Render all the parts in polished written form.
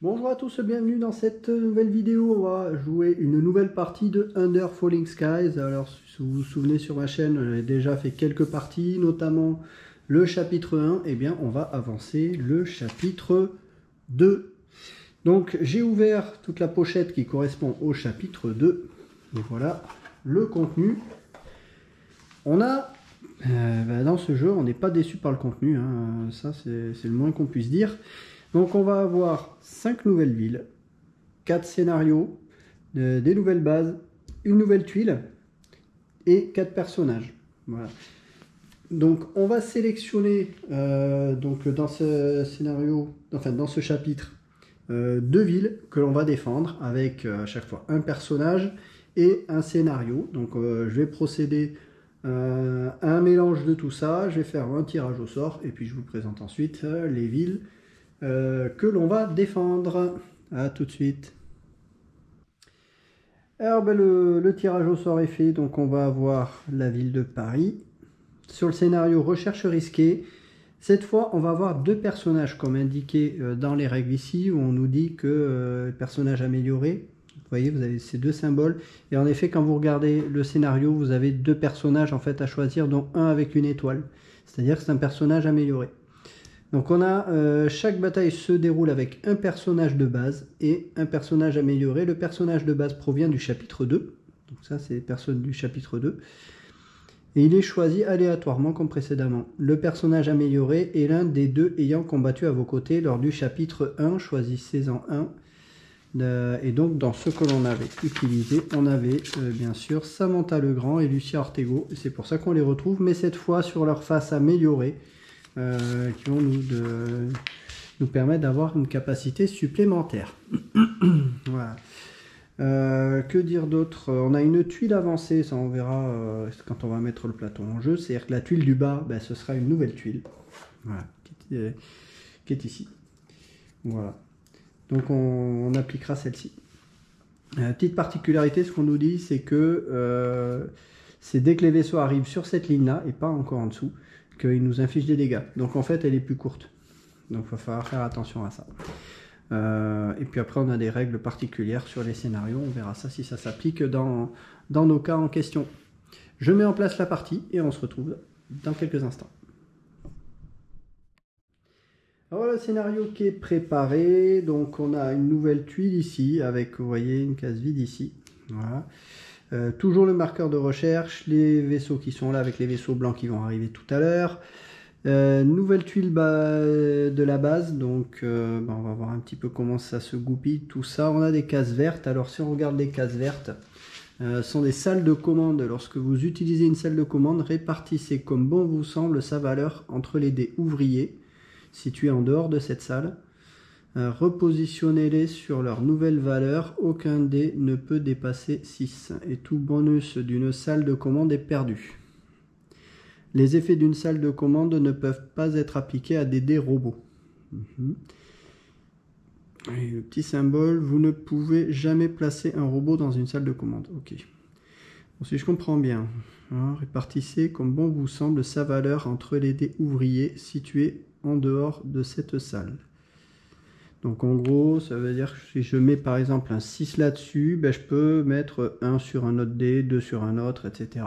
Bonjour à tous, bienvenue dans cette nouvelle vidéo. On va jouer une nouvelle partie de Under Falling Skies. Alors, si vous vous souvenez, sur ma chaîne, j'ai déjà fait quelques parties, notamment le chapitre 1. Eh bien, on va avancer le chapitre 2. Donc, j'ai ouvert toute la pochette qui correspond au chapitre 2. Et voilà le contenu. On a, dans ce jeu, on n'est pas déçu par le contenu. Hein. Ça, c'est le moins qu'on puisse dire. Donc on va avoir 5 nouvelles villes, 4 scénarios, des nouvelles bases, une nouvelle tuile et 4 personnages. Voilà. Donc on va sélectionner donc dans ce scénario, enfin dans ce chapitre, 2 villes que l'on va défendre avec à chaque fois un personnage et un scénario. Donc je vais procéder à un mélange de tout ça, je vais faire un tirage au sort et puis je vous présente ensuite les villes que l'on va défendre. A tout de suite. Alors le tirage au sort est fait, donc on va avoir la ville de Paris. Sur le scénario recherche risquée, cette fois on va avoir 2 personnages comme indiqué dans les règles ici, où on nous dit que personnage amélioré. Vous voyez, vous avez ces 2 symboles. Et en effet, quand vous regardez le scénario, vous avez 2 personnages en fait à choisir, dont un avec une étoile. C'est-à-dire que c'est un personnage amélioré. Donc on a, chaque bataille se déroule avec un personnage de base et un personnage amélioré. Le personnage de base provient du chapitre 2. Donc ça c'est les personnes du chapitre 2. Et il est choisi aléatoirement comme précédemment. Le personnage amélioré est l'un des 2 ayant combattu à vos côtés lors du chapitre 1. Choisissez-en un. Et donc dans ce que l'on avait utilisé, on avait bien sûr Samantha Legrand et Lucia Ortego. C'est pour ça qu'on les retrouve, mais cette fois sur leur face améliorée. Qui vont nous permettre d'avoir une capacité supplémentaire. Voilà. Que dire d'autre? On a une tuile avancée, ça on verra quand on va mettre le plateau en jeu. C'est-à-dire que la tuile du bas, ben, ce sera une nouvelle tuile. Voilà, qui est ici. Voilà. Donc on appliquera celle-ci. Petite particularité, ce qu'on nous dit, c'est que c'est dès que les vaisseaux arrivent sur cette ligne-là, et pas encore en dessous, qu'il nous inflige des dégâts. Donc en fait, elle est plus courte. Donc il va falloir faire attention à ça. Et puis après, on a des règles particulières sur les scénarios. On verra ça si ça s'applique dans nos cas en question. Je mets en place la partie et on se retrouve dans quelques instants. Alors voilà le scénario qui est préparé. Donc on a une nouvelle tuile ici avec, vous voyez, une case vide ici. Voilà. Toujours le marqueur de recherche, les vaisseaux qui sont là avec les vaisseaux blancs qui vont arriver tout à l'heure. Nouvelle tuile de la base, donc on va voir un petit peu comment ça se goupille, tout ça. On a des cases vertes. Alors si on regarde les cases vertes, sont des salles de commande. Lorsque vous utilisez une salle de commande, répartissez comme bon vous semble sa valeur entre les dés ouvriers situés en dehors de cette salle. Repositionnez-les sur leur nouvelle valeur, aucun dé ne peut dépasser 6 et tout bonus d'une salle de commande est perdu. Les effets d'une salle de commande ne peuvent pas être appliqués à des dés robots. Et le petit symbole, vous ne pouvez jamais placer un robot dans une salle de commande. Ok. Bon, si je comprends bien, alors, répartissez comme bon vous semble sa valeur entre les dés ouvriers situés en dehors de cette salle. Donc en gros, ça veut dire que si je mets par exemple un 6 là-dessus, ben, je peux mettre 1 sur un autre dé, 2 sur un autre, etc.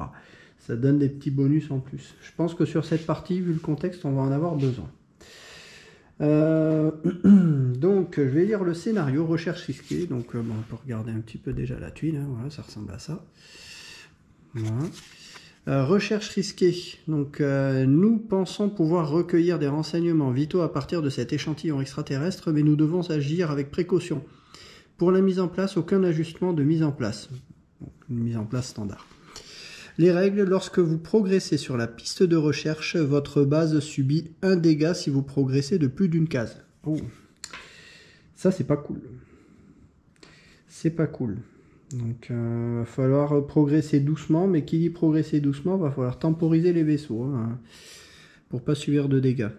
Ça donne des petits bonus en plus. Je pense que sur cette partie, vu le contexte, on va en avoir besoin. Donc je vais lire le scénario, recherche risquée. Donc on peut regarder un petit peu déjà la tuile, hein, voilà, ça ressemble à ça. Voilà. Recherche risquée. Donc, nous pensons pouvoir recueillir des renseignements vitaux à partir de cet échantillon extraterrestre, mais nous devons agir avec précaution. Pour la mise en place, aucun ajustement de mise en place. Donc, une mise en place standard. Les règles, lorsque vous progressez sur la piste de recherche, votre base subit un dégât si vous progressez de plus d'une case. Oh. Ça, c'est pas cool. C'est pas cool. Donc, va falloir progresser doucement, mais qui dit progresser doucement, va falloir temporiser les vaisseaux hein, pour pas subir de dégâts.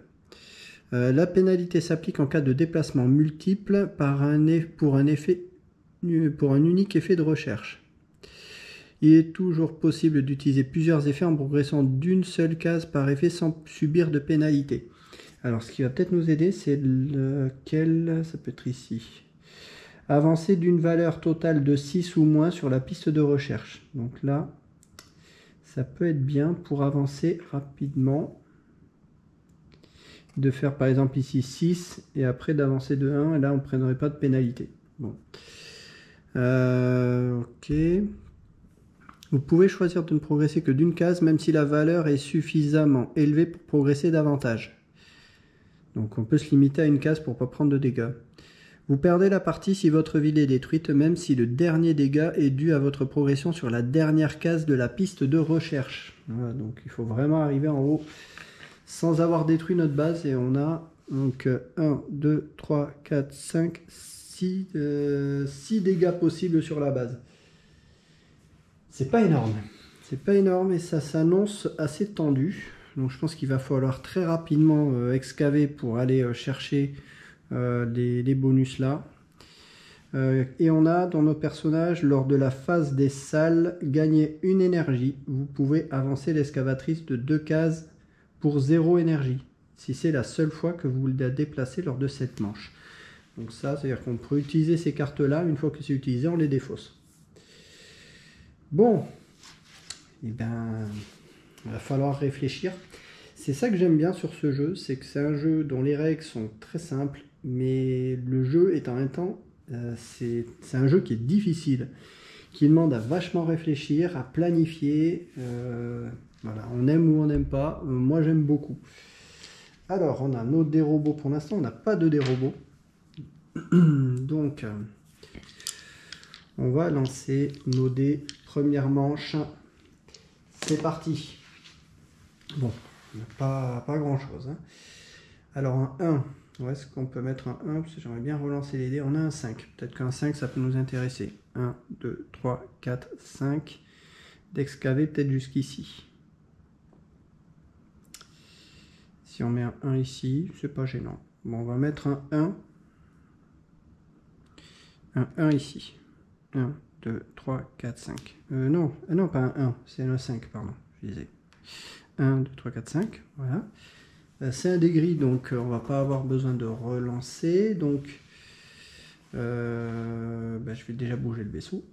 La pénalité s'applique en cas de déplacement multiple pour un unique effet de recherche. Il est toujours possible d'utiliser plusieurs effets en progressant d'une seule case par effet sans subir de pénalité. Alors, ce qui va peut-être nous aider, c'est lequel? Ça peut être ici. Avancer d'une valeur totale de 6 ou moins sur la piste de recherche. Donc là, ça peut être bien pour avancer rapidement. De faire par exemple ici 6 et après d'avancer de 1. Et là, on ne prendrait pas de pénalité. Bon. Ok. Vous pouvez choisir de ne progresser que d'une case, même si la valeur est suffisamment élevée pour progresser davantage. Donc on peut se limiter à une case pour ne pas prendre de dégâts. Vous perdez la partie si votre ville est détruite, même si le dernier dégât est dû à votre progression sur la dernière case de la piste de recherche. Voilà, donc il faut vraiment arriver en haut sans avoir détruit notre base. Et on a donc 1, 2, 3, 4, 5, 6 dégâts possibles sur la base. C'est pas énorme. C'est pas énorme et ça s'annonce assez tendu. Donc je pense qu'il va falloir très rapidement excaver pour aller chercher les bonus là. Et on a dans nos personnages, lors de la phase des salles, gagné une énergie. Vous pouvez avancer l'excavatrice de 2 cases pour 0 énergie. Si c'est la seule fois que vous la déplacez lors de cette manche. Donc ça, c'est-à-dire qu'on peut utiliser ces cartes-là. Une fois que c'est utilisé, on les défausse. Bon, et ben, il va falloir réfléchir. C'est ça que j'aime bien sur ce jeu, c'est que c'est un jeu dont les règles sont très simples, mais le jeu est en même temps, c'est un jeu qui est difficile, qui demande à vachement réfléchir, à planifier. Voilà, on aime ou on n'aime pas. Moi, j'aime beaucoup. Alors, on a nos dés robots pour l'instant, on n'a pas de dés robots. Donc, on va lancer nos dés. Première manche. C'est parti. Bon, on n'a pas grand chose. Hein. Alors, un 1. Où est-ce qu'on peut mettre un 1? Parce que j'aimerais bien relancer les dés. On a un 5. Peut-être qu'un 5, ça peut nous intéresser. 1, 2, 3, 4, 5. D'excaver peut-être jusqu'ici. Si on met un 1 ici, c'est pas gênant. Bon, on va mettre un 1. Un 1 ici. 1, 2, 3, 4, 5. Non, pas un 1, c'est un 5, pardon. Je disais 1, 2, 3, 4, 5. Voilà. C'est un dé gris, donc on va pas avoir besoin de relancer. Donc, je vais déjà bouger le vaisseau.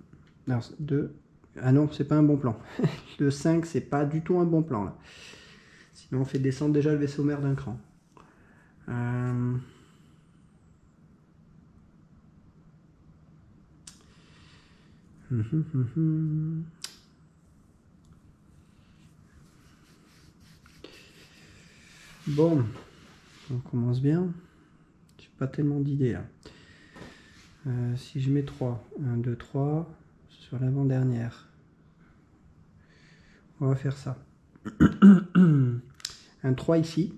Alors, 2. Ah non, c'est pas un bon plan. Le 5, c'est pas du tout un bon plan là. Sinon, on fait descendre déjà le vaisseau mère d'un cran. Bon, on commence bien. J'ai pas tellement d'idées là. Si je mets 3, 1, 2, 3 sur l'avant-dernière, on va faire ça. Un 3 ici.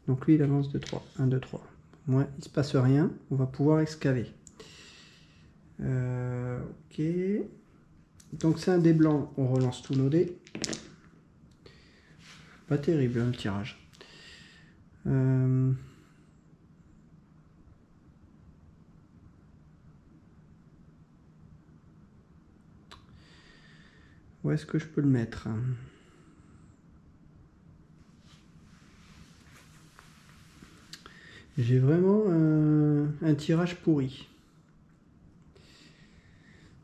Donc lui il avance de 3. 1, 2, 3. Moi, il se passe rien. On va pouvoir excaver. Ok. Donc c'est un dé blanc. On relance tous nos dés. Pas terrible le tirage. Où est-ce que je peux le mettre? J'ai vraiment un tirage pourri.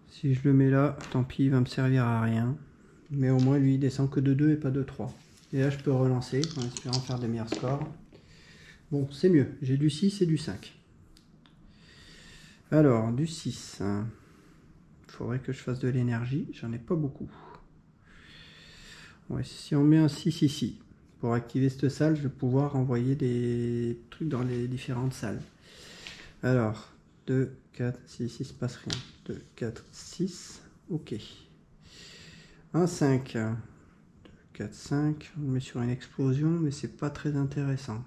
Si je le mets là, tant pis, il va me servir à rien. Mais au moins, lui, il descend que de 2 et pas de 3. Et là, je peux relancer en espérant faire des meilleurs scores. Bon, c'est mieux. J'ai du 6 et du 5. Alors, du 6. Il faudrait que je fasse de l'énergie. J'en ai pas beaucoup. Ouais, si on met un 6 ici, pour activer cette salle, je vais pouvoir envoyer des trucs dans les différentes salles. Alors, 2, 4, 6, il se passe rien. 2, 4, 6, ok. Un 5. 2, 4, 5. On le met sur une explosion, mais c'est pas très intéressant.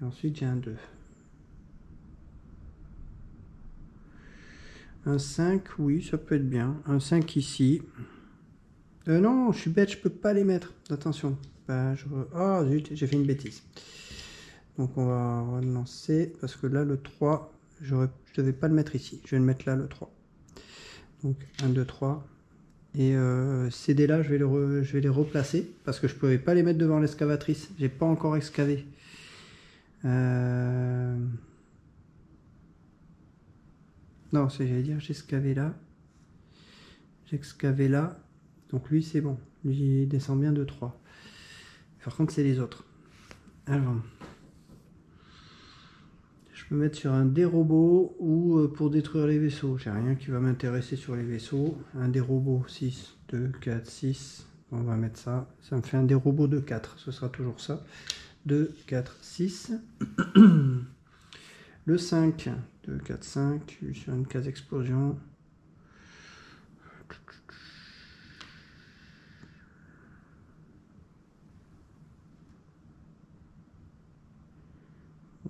Et ensuite, j'ai un 2. Un 5, oui, ça peut être bien. Un 5 ici. Non, je suis bête, je peux pas les mettre. Attention. Oh zut, j'ai fait une bêtise. Donc on va relancer, parce que là, le 3, je devais pas le mettre ici. Je vais le mettre là, le 3. Donc 1, 2, 3. Et ces dés-là, je vais les replacer parce que je ne pouvais pas les mettre devant l'excavatrice. J'ai pas encore excavé. Non, j'allais dire, j'ai excavé là. J'ai excavé là. Donc lui, c'est bon. Lui, il descend bien de 3. Par contre, c'est les autres. Alors, je peux mettre sur un dé robot ou pour détruire les vaisseaux. J'ai rien qui va m'intéresser sur les vaisseaux. Un dé robot, 6, 2, 4, 6. On va mettre ça. Ça me fait un dé robot de 4. Ce sera toujours ça. 2, 4, 6. Le 5. 2, 4, 5. Je suis sur une case explosion.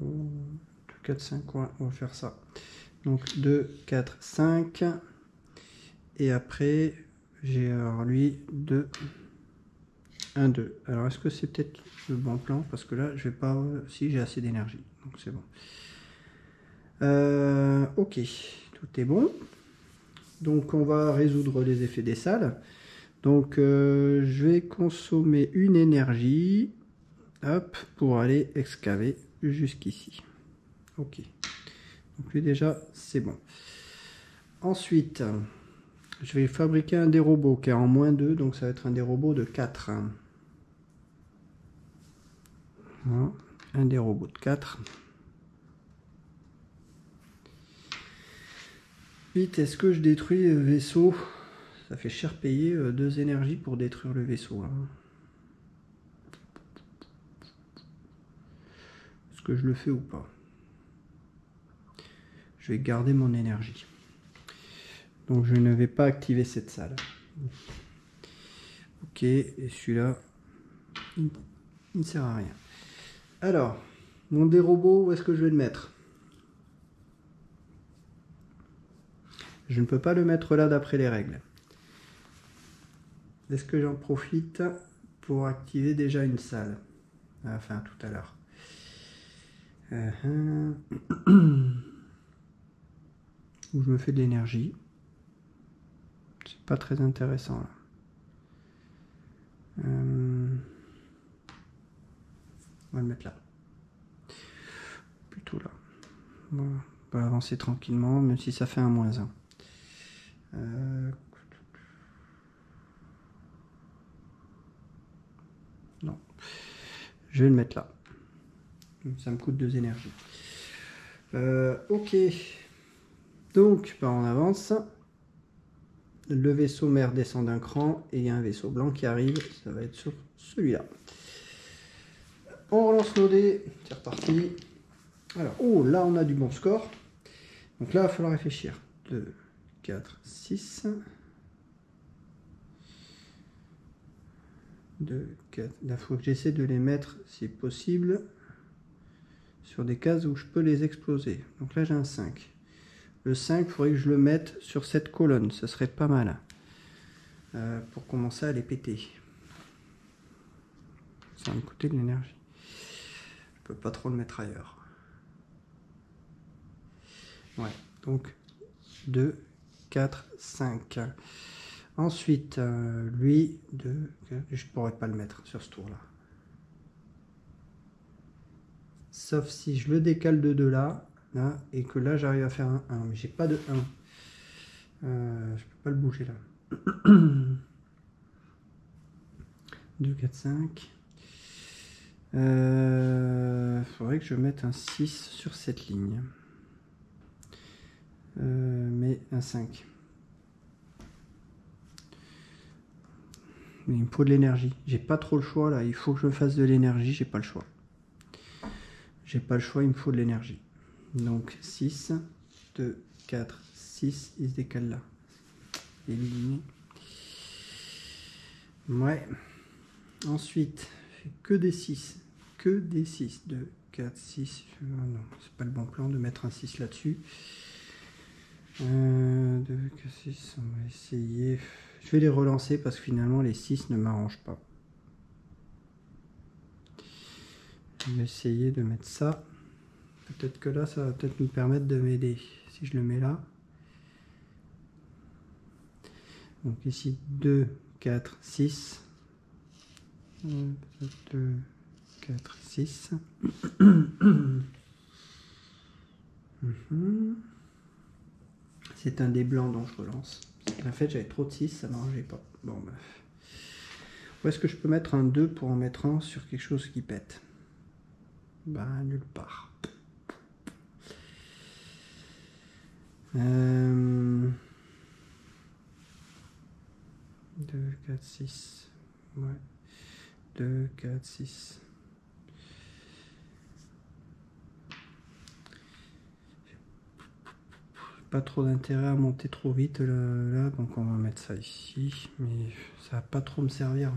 Oh, 2, 4, 5. Ouais, on va faire ça. Donc 2, 4, 5. Et après, j'ai alors lui 2, 1, 2. Alors est-ce que c'est peut-être le bon plan? Parce que là, je vais pas. Si j'ai assez d'énergie. Donc c'est bon. Ok, tout est bon. Donc on va résoudre les effets des salles. Donc je vais consommer une énergie. Hop, pour aller excaver jusqu'ici. Ok. Donc lui déjà, c'est bon. Ensuite, je vais fabriquer un des robots qui est en -2, donc ça va être un des robots de 4. Voilà, un des robots de 4. Vite, est-ce que je détruis le vaisseau? Ça fait cher payer 2 énergies pour détruire le vaisseau. Là. Est-ce que je le fais ou pas? Je vais garder mon énergie. Donc je ne vais pas activer cette salle. Ok, et celui-là, il ne sert à rien. Alors, mon dé robot, où est-ce que je vais le mettre? Je ne peux pas le mettre là d'après les règles. Est-ce que j'en profite pour activer déjà une salle? Enfin, tout à l'heure. Où je me fais de l'énergie. C'est pas très intéressant là. On va le mettre là. Plutôt là. Voilà. On va avancer tranquillement, même si ça fait un -1. Non. Je vais le mettre là. Ça me coûte 2 énergies. Ok. Donc, on avance. Le vaisseau mère descend d'un cran et il y a un vaisseau blanc qui arrive. Ça va être sur celui-là. On relance nos dés. C'est reparti. Alors, oh, là, on a du bon score. Donc là, il va falloir réfléchir. 2, 4, 6. 2, 4. Là, il faut que j'essaie de les mettre, si possible, sur des cases où je peux les exploser. Donc là, j'ai un 5. Le 5, il faudrait que je le mette sur cette colonne. Ce serait pas mal. Pour commencer à les péter. Ça va me coûter de l'énergie. Je peux pas trop le mettre ailleurs. Ouais, donc 2, 4, 5. Ensuite, lui, 2, 4, je pourrais pas le mettre sur ce tour-là. Sauf si je le décale de 2 là, et que là j'arrive à faire un 1. Mais j'ai pas de 1. Je peux pas le bouger là. 2, 4, 5. Faudrait que je mette un 6 sur cette ligne. Mais un 5. Mais il me faut de l'énergie. J'ai pas trop le choix là. Il faut que je fasse de l'énergie. J'ai pas le choix. J'ai pas le choix. Il me faut de l'énergie. Donc 6, 2, 4, 6. Il se décale là. Éliminé. Ouais. Ensuite, que des 6. Que des 6. 2, 4, 6. Non, c'est pas le bon plan de mettre un 6 là-dessus. 2, 4, 6. On va essayer. Je vais les relancer parce que finalement les 6 ne m'arrangent pas. Je vais essayer de mettre ça. Peut-être que là, ça va peut-être nous permettre de m'aider. Si je le mets là. Donc ici 2, 4, 6. 2, 4, 6. C'est un des blancs dont je relance. En fait, j'avais trop de 6, ça ne m'arrangeait pas. Bon, bref. Où est-ce que je peux mettre un 2 pour en mettre un sur quelque chose qui pète? Bah, nulle part. 2, 4, 6. Ouais. 2, 4, 6. Pas trop d'intérêt à monter trop vite là, donc on va mettre ça ici, mais ça va pas trop me servir.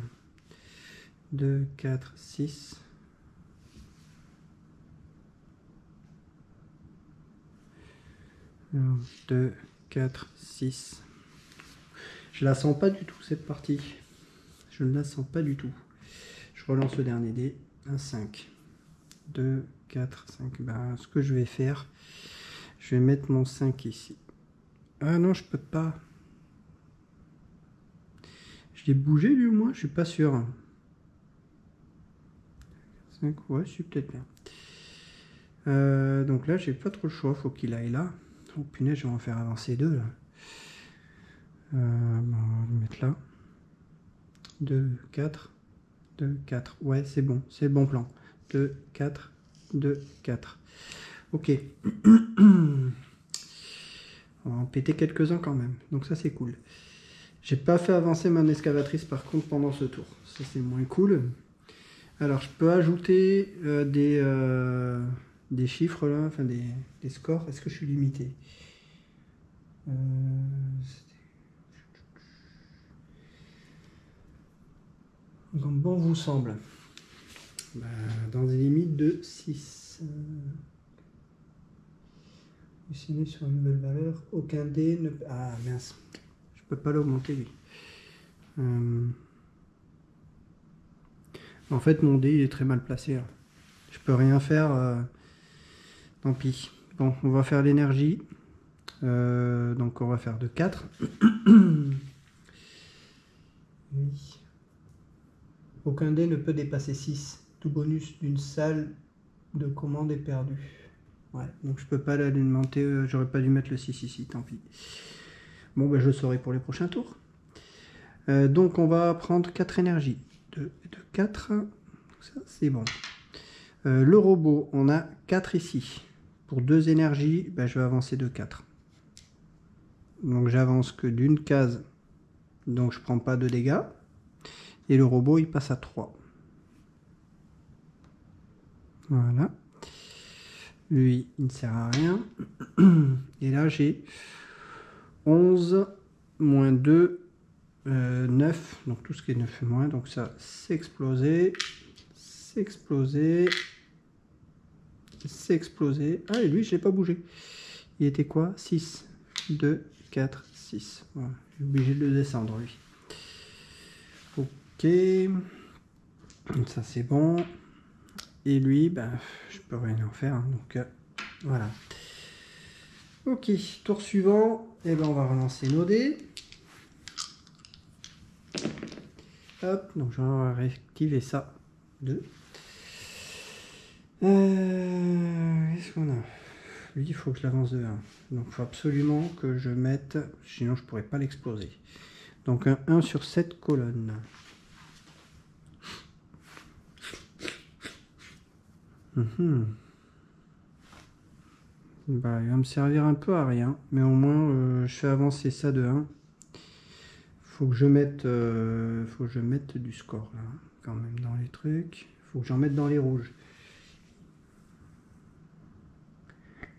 2, 4, 6. 2, 4, 6. Je la sens pas du tout cette partie. Je ne la sens pas du tout. Je relance le dernier dé. Un 5. 2, 4, 5. Ben, ce que je vais faire, je vais mettre mon 5 ici. Ah non, je peux pas. Je l'ai bougé lui au moins, je suis pas sûr. 5, ouais, je suis peut-être bien. Donc là, j'ai pas trop le choix, faut qu'il aille là. Oh punaise, je vais en faire avancer 2 là. Bon, on va le mettre là. 2, 4. 2, 4. Ouais, c'est bon, c'est le bon plan. 2, 4, 2, 4. Ok. On va en péter quelques-uns quand même. Donc ça, c'est cool. J'ai pas fait avancer mon excavatrice par contre pendant ce tour. Ça, c'est moins cool. Alors, je peux ajouter des chiffres là, enfin des scores. Est-ce que je suis limité? Comme bon vous semble. Bah, dans des limites de 6. Dessiner sur une nouvelle valeur. Aucun dé ne... Ah mince. Je peux pas l'augmenter lui. En fait, mon dé il est très mal placé. Là. Je peux rien faire. Tant pis. Bon, on va faire l'énergie. Donc on va faire de 4. Oui. Aucun dé ne peut dépasser 6. Tout bonus d'une salle de commande est perdu. Ouais, donc je peux pas l'alimenter. J'aurais pas dû mettre le 6 ici, tant pis. Bon, ben je le saurai pour les prochains tours. Donc on va prendre 4 énergies. 2, 4. Ça, c'est bon. Le robot, on a 4 ici. Pour 2 énergies, ben, je vais avancer de 4. Donc j'avance que d'une case. Donc je prends pas de dégâts. Et le robot, il passe à 3. Voilà. Lui, il ne sert à rien. Et là, j'ai 11 moins 2, 9. Donc tout ce qui est 9 et moins. Donc ça, c'est explosé. C'est explosé. C'est explosé. Ah, et lui, je l'ai pas bougé. Il était quoi? 6, 2, 4, 6. Voilà. Je suis obligé de le descendre, lui. Ok. Ça, c'est bon. Et lui, ben, je peux rien en faire. Hein, donc, voilà. Ok, tour suivant. Et ben, on va relancer nos dés. Hop, donc je vais réactiver ça. 2. Qu'est-ce qu'on a? Lui, il faut que je l'avance de 1. Donc, il faut absolument que je mette... Sinon, je ne pourrais pas l'exploser. Donc, un 1 sur cette colonne. Bah, il va me servir un peu à rien. Mais au moins, je fais avancer ça de 1. Faut que je mette du score, là. Quand même, dans les trucs. Faut que j'en mette dans les rouges.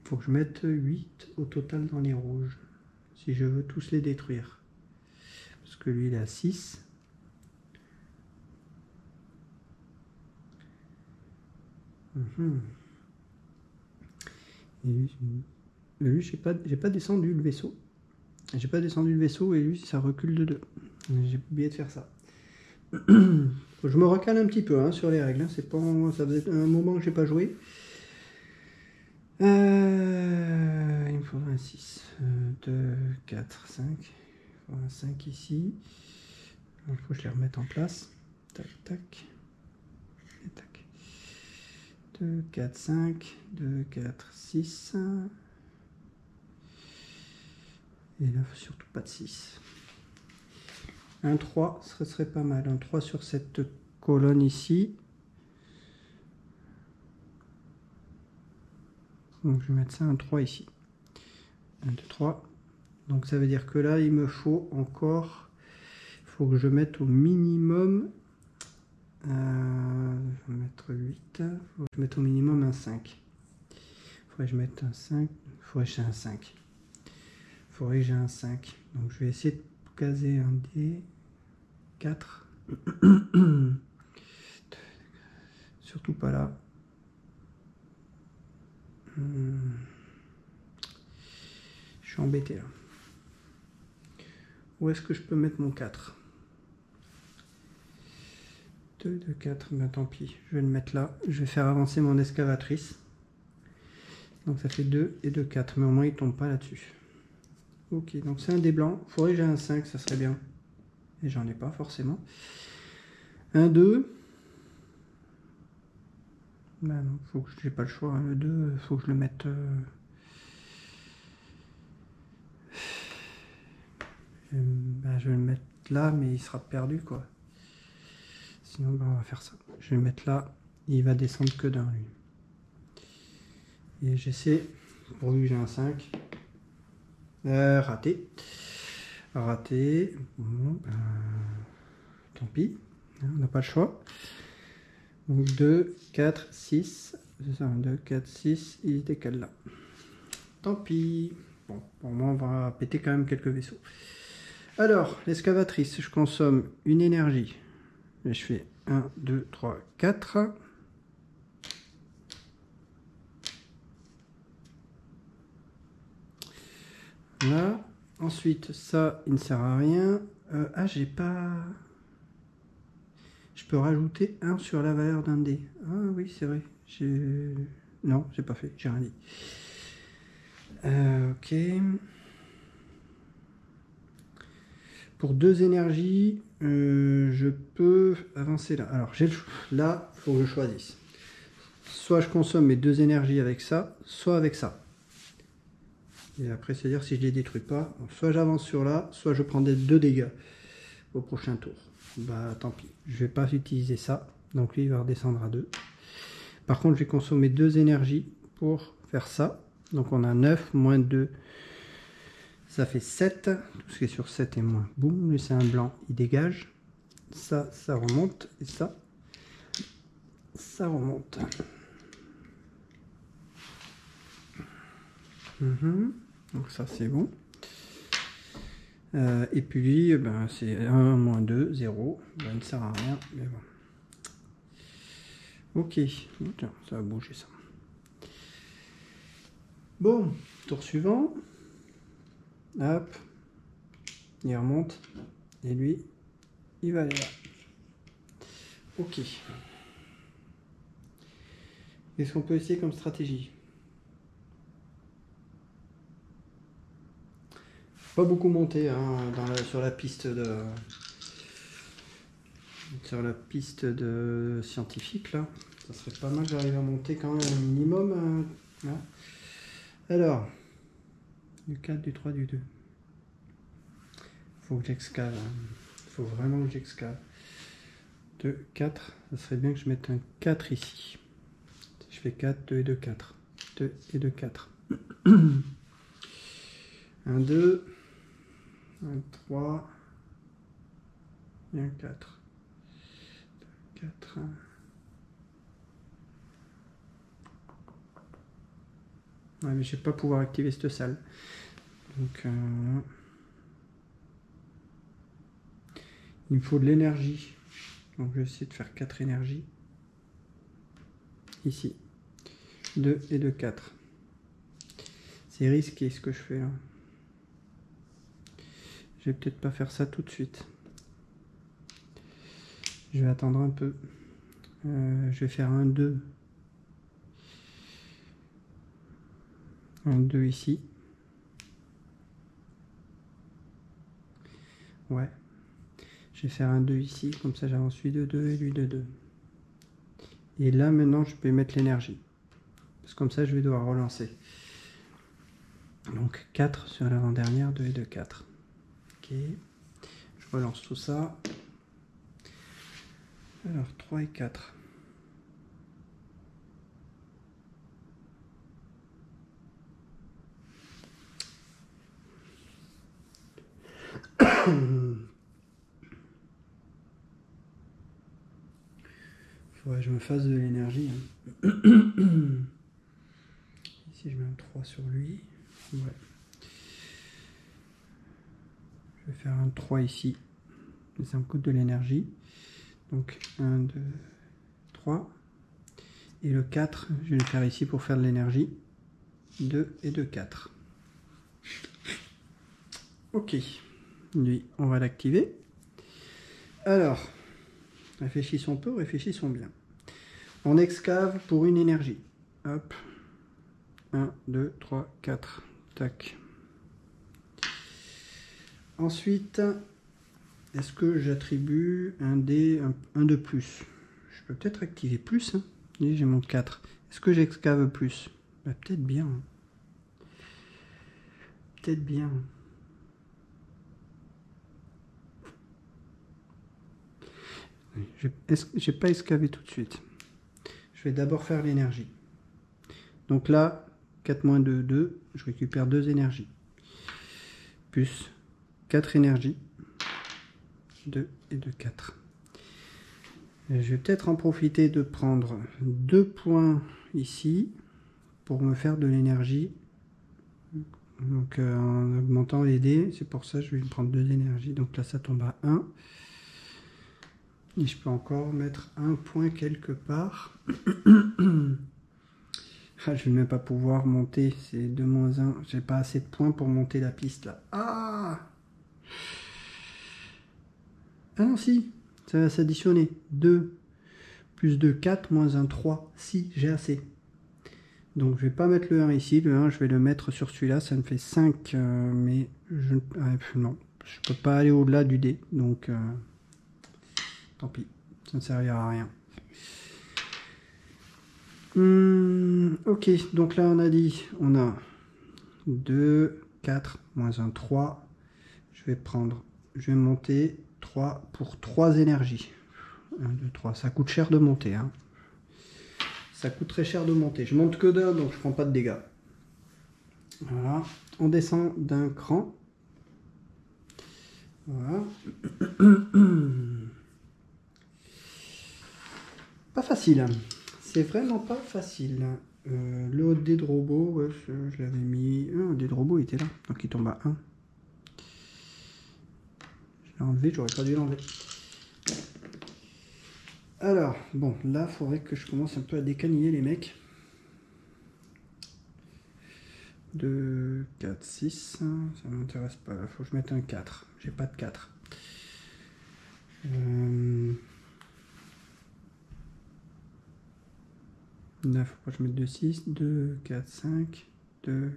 Faut que je mette 8 au total dans les rouges. Si je veux tous les détruire. Parce que lui, il est à 6. Et lui, j'ai pas descendu le vaisseau. J'ai pas descendu le vaisseau et lui, ça recule de 2. J'ai oublié de faire ça. Je me recale un petit peu hein, sur les règles. C'est pas, ça faisait un moment que j'ai pas joué. Il me faudra un 6. 2, 4, 5. faut un 5 ici. Il faut que je les remette en place. Tac, tac. Et tac. 2, 4, 5. 2, 4, 6. Et là, surtout pas de 6. Un 3, ce serait pas mal. Un 3 sur cette colonne ici. Donc je vais mettre ça un 3 ici. 1, 2, 3. Donc ça veut dire que là, il me faut encore... Il faut que je mette au minimum... je vais mettre 8. Il faut que je mette au minimum un 5. Il faudrait que je mette un 5. Il faudrait que j'ai un 5. Il faudrait que j'ai un 5. Donc je vais essayer de caser un dé. 4. Surtout pas là. Je suis embêté là. Où est-ce que je peux mettre mon 4? 2, 2, 4, ben tant pis, je vais le mettre là. Je vais faire avancer mon excavatrice. Donc ça fait 2 et 2, 4, mais au moins il tombe pas là-dessus. Ok, donc c'est un dé blanc. Il faudrait que j'ai un 5, ça serait bien. Et j'en ai pas forcément. Un 2. Ben non, faut que j'ai pas le choix. Le 2, faut que je le mette... Ben, je vais le mettre là, mais il sera perdu quoi. Sinon, ben, on va faire ça. Je vais le mettre là. Il va descendre que d'un lui. Et j'essaie, pourvu que j'ai un 5. Raté. Raté. Bon, ben, tant pis. On n'a pas le choix. Donc 2, 4, 6. C'est ça, 2, 4, 6. Il décale là. Tant pis. Bon, pour moi, on va péter quand même quelques vaisseaux. Alors, l'excavatrice, je consomme une énergie. Et je fais 1, 2, 3, 4. Là. Ensuite, ça, il ne sert à rien. J'ai pas... Je peux rajouter 1 sur la valeur d'un dé. Ah oui, c'est vrai. Non, j'ai pas fait. J'ai rien dit. Ok. Pour 2 énergies, je peux avancer là. Alors, là, il faut que je choisisse. Soit je consomme mes 2 énergies avec ça, soit avec ça. Et après, c'est-à-dire si je les détruis pas, soit j'avance sur là, soit je prends des 2 dégâts au prochain tour. Bah tant pis, je vais pas utiliser ça. Donc lui, il va redescendre à 2. Par contre, j'ai consommé 2 énergies pour faire ça. Donc on a 9 moins 2. Ça fait 7. Tout ce qui est sur 7 est moins. Boum, lui c'est un blanc, il dégage. Ça, ça remonte. Et ça, ça remonte. Donc ça c'est bon. Et puis lui, ben, c'est 1, moins 2, 0. Ben, il ne sert à rien, mais bon. Ok, tiens, ça va bouger ça. Bon, tour suivant. Hop, il remonte. Et lui, il va aller là. Ok. Qu'est-ce qu'on peut essayer comme stratégie? Pas beaucoup monter hein, sur la piste de scientifique là. Ça serait pas mal, j'arrive à monter quand même un minimum. Là. Alors, du 4, du 3, du 2. Faut que j'excave. Faut vraiment que j'excave. 2, 4. Ça serait bien que je mette un 4 ici. Si je fais 4, 2 et 2, 4. 2 et 2, 4. 1, 2. Un 3 et un 4. 4. Ouais, mais je vais pas pouvoir activer cette salle. Donc, il me faut de l'énergie. Donc, je vais essayer de faire 4 énergies. Ici. 2 et 2, 4. C'est risqué ce que je fais là. Je vais peut-être pas faire ça tout de suite. Je vais attendre un peu. Je vais faire un 2. Un 2 ici. Ouais. Je vais faire un 2 ici, comme ça j'avance lui de 2 et lui de 2. Et là maintenant je peux mettre l'énergie. Parce que comme ça je vais devoir relancer. Donc 4 sur l'avant-dernière, 2 et 2, 4. Ok. Je relance tout ça. Alors 3 et 4. Faudrait que je me fasse de l'énergie. Hein. Ici je mets un 3 sur lui. Ouais. Je vais faire un 3 ici. Ça me coûte de l'énergie. Donc 1, 2, 3. Et le 4, je vais le faire ici pour faire de l'énergie. 2 et 2, 4. Ok. Lui, on va l'activer. Alors, réfléchissons peu, réfléchissons bien. On excave pour une énergie. Hop. 1, 2, 3, 4. Tac. Ensuite, est-ce que j'attribue un dé, un de plus? Je peux peut-être activer plus. Hein. J'ai mon 4. Est-ce que j'excave plus? Bah, peut-être bien. Peut-être bien. J'ai pas excavé tout de suite. Je vais d'abord faire l'énergie. Donc là, 4 moins 2, 2. Je récupère 2 énergies. Plus 4 énergies. 2 et 2, 4. Et je vais peut-être en profiter de prendre 2 points ici pour me faire de l'énergie. Donc en augmentant les dés, c'est pour ça que je vais prendre 2 énergies. Donc là ça tombe à 1. Et je peux encore mettre un point quelque part. Ah, je vais même pas pouvoir monter, c'est 2 moins 1. J'ai pas assez de points pour monter la piste là. Ah non si, ça va s'additionner. 2 plus 2, 4, moins 1, 3. Si, j'ai assez. Donc je vais pas mettre le 1 ici, le 1 je vais le mettre sur celui-là, ça me fait 5, mais je non, je peux pas aller au-delà du dé, donc tant pis, ça ne servira à rien. Ok, donc là on a dit, on a 2, 4, moins 1, 3, je vais monter 3 pour 3 énergies. 1, 2, 3, ça coûte cher de monter, hein. Ça coûte très cher de monter, je monte que d'un, donc je prends pas de dégâts. Voilà, on descend d'un cran. Voilà. Pas facile. C'est vraiment pas facile. Le haut dé de robot, ouais, je l'avais mis. Le dé de robot était là, donc il tombe à 1. Je l'ai enlevé, j'aurais pas dû l'enlever. Alors, bon, là, il faudrait que je commence un peu à décaniller les mecs. 2, 4, 6. Ça m'intéresse pas. Il faut que je mette un 4. J'ai pas de 4. Là, faut que je mette 2, 6. 2, 4, 5. 2,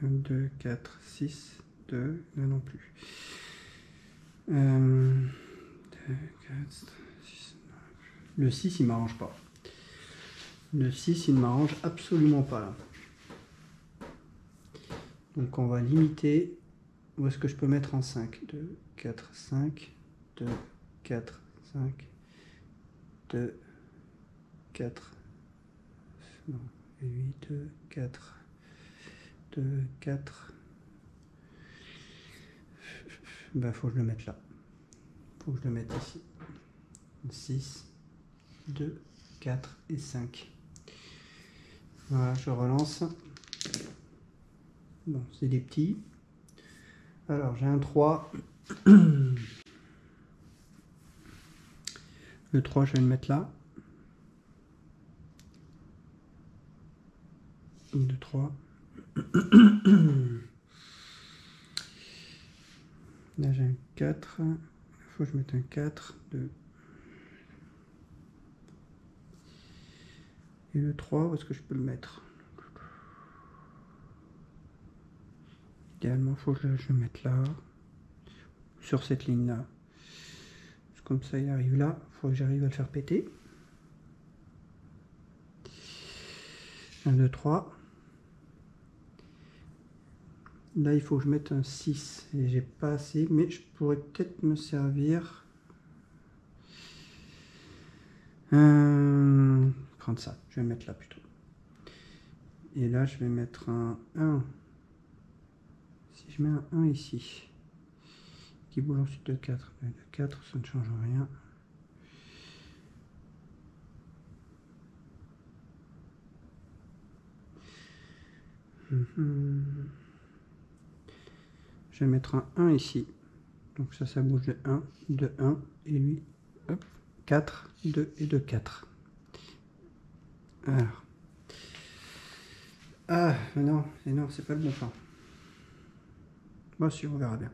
1, 2, 4, 6. 2. Là non plus. 2, 4, 6. Le 6, il m'arrange pas. Le 6, il ne m'arrange absolument pas là. Donc on va limiter. Où est-ce que je peux mettre en 5? 2, 4, 5. 2, 4, 5. 2, 4. Non, 8, 4. 2, 4. Bah, faut que je le mette là. Faut que je le mette ici. 6, 2, 4 et 5. Voilà, je relance. Bon, c'est des petits. Alors, j'ai un 3. Le 3, je vais le mettre là. 1, 2, 3. Là, j'ai un 4. Il faut que je mette un 4. 2. Et le 3, où est-ce que je peux le mettre? Idéalement, il faut que je le mette là. sur cette ligne-là. Comme ça, il arrive là. Il faut que j'arrive à le faire péter. 1, 2, 3. Là, il faut que je mette un 6. Et j'ai pas assez, mais je pourrais peut-être me servir. Prendre ça. Je vais mettre là plutôt. Et là, je vais mettre un 1. Si je mets un 1 ici, qui bouge ensuite de 4. De 4, ça ne change rien. Je vais mettre un 1 ici. Donc ça bouge de 1, de 1, et lui, hop, 4, 2 et de 4. Alors. Ah, mais non, c'est pas le bon plan. Bon, si, on verra bien.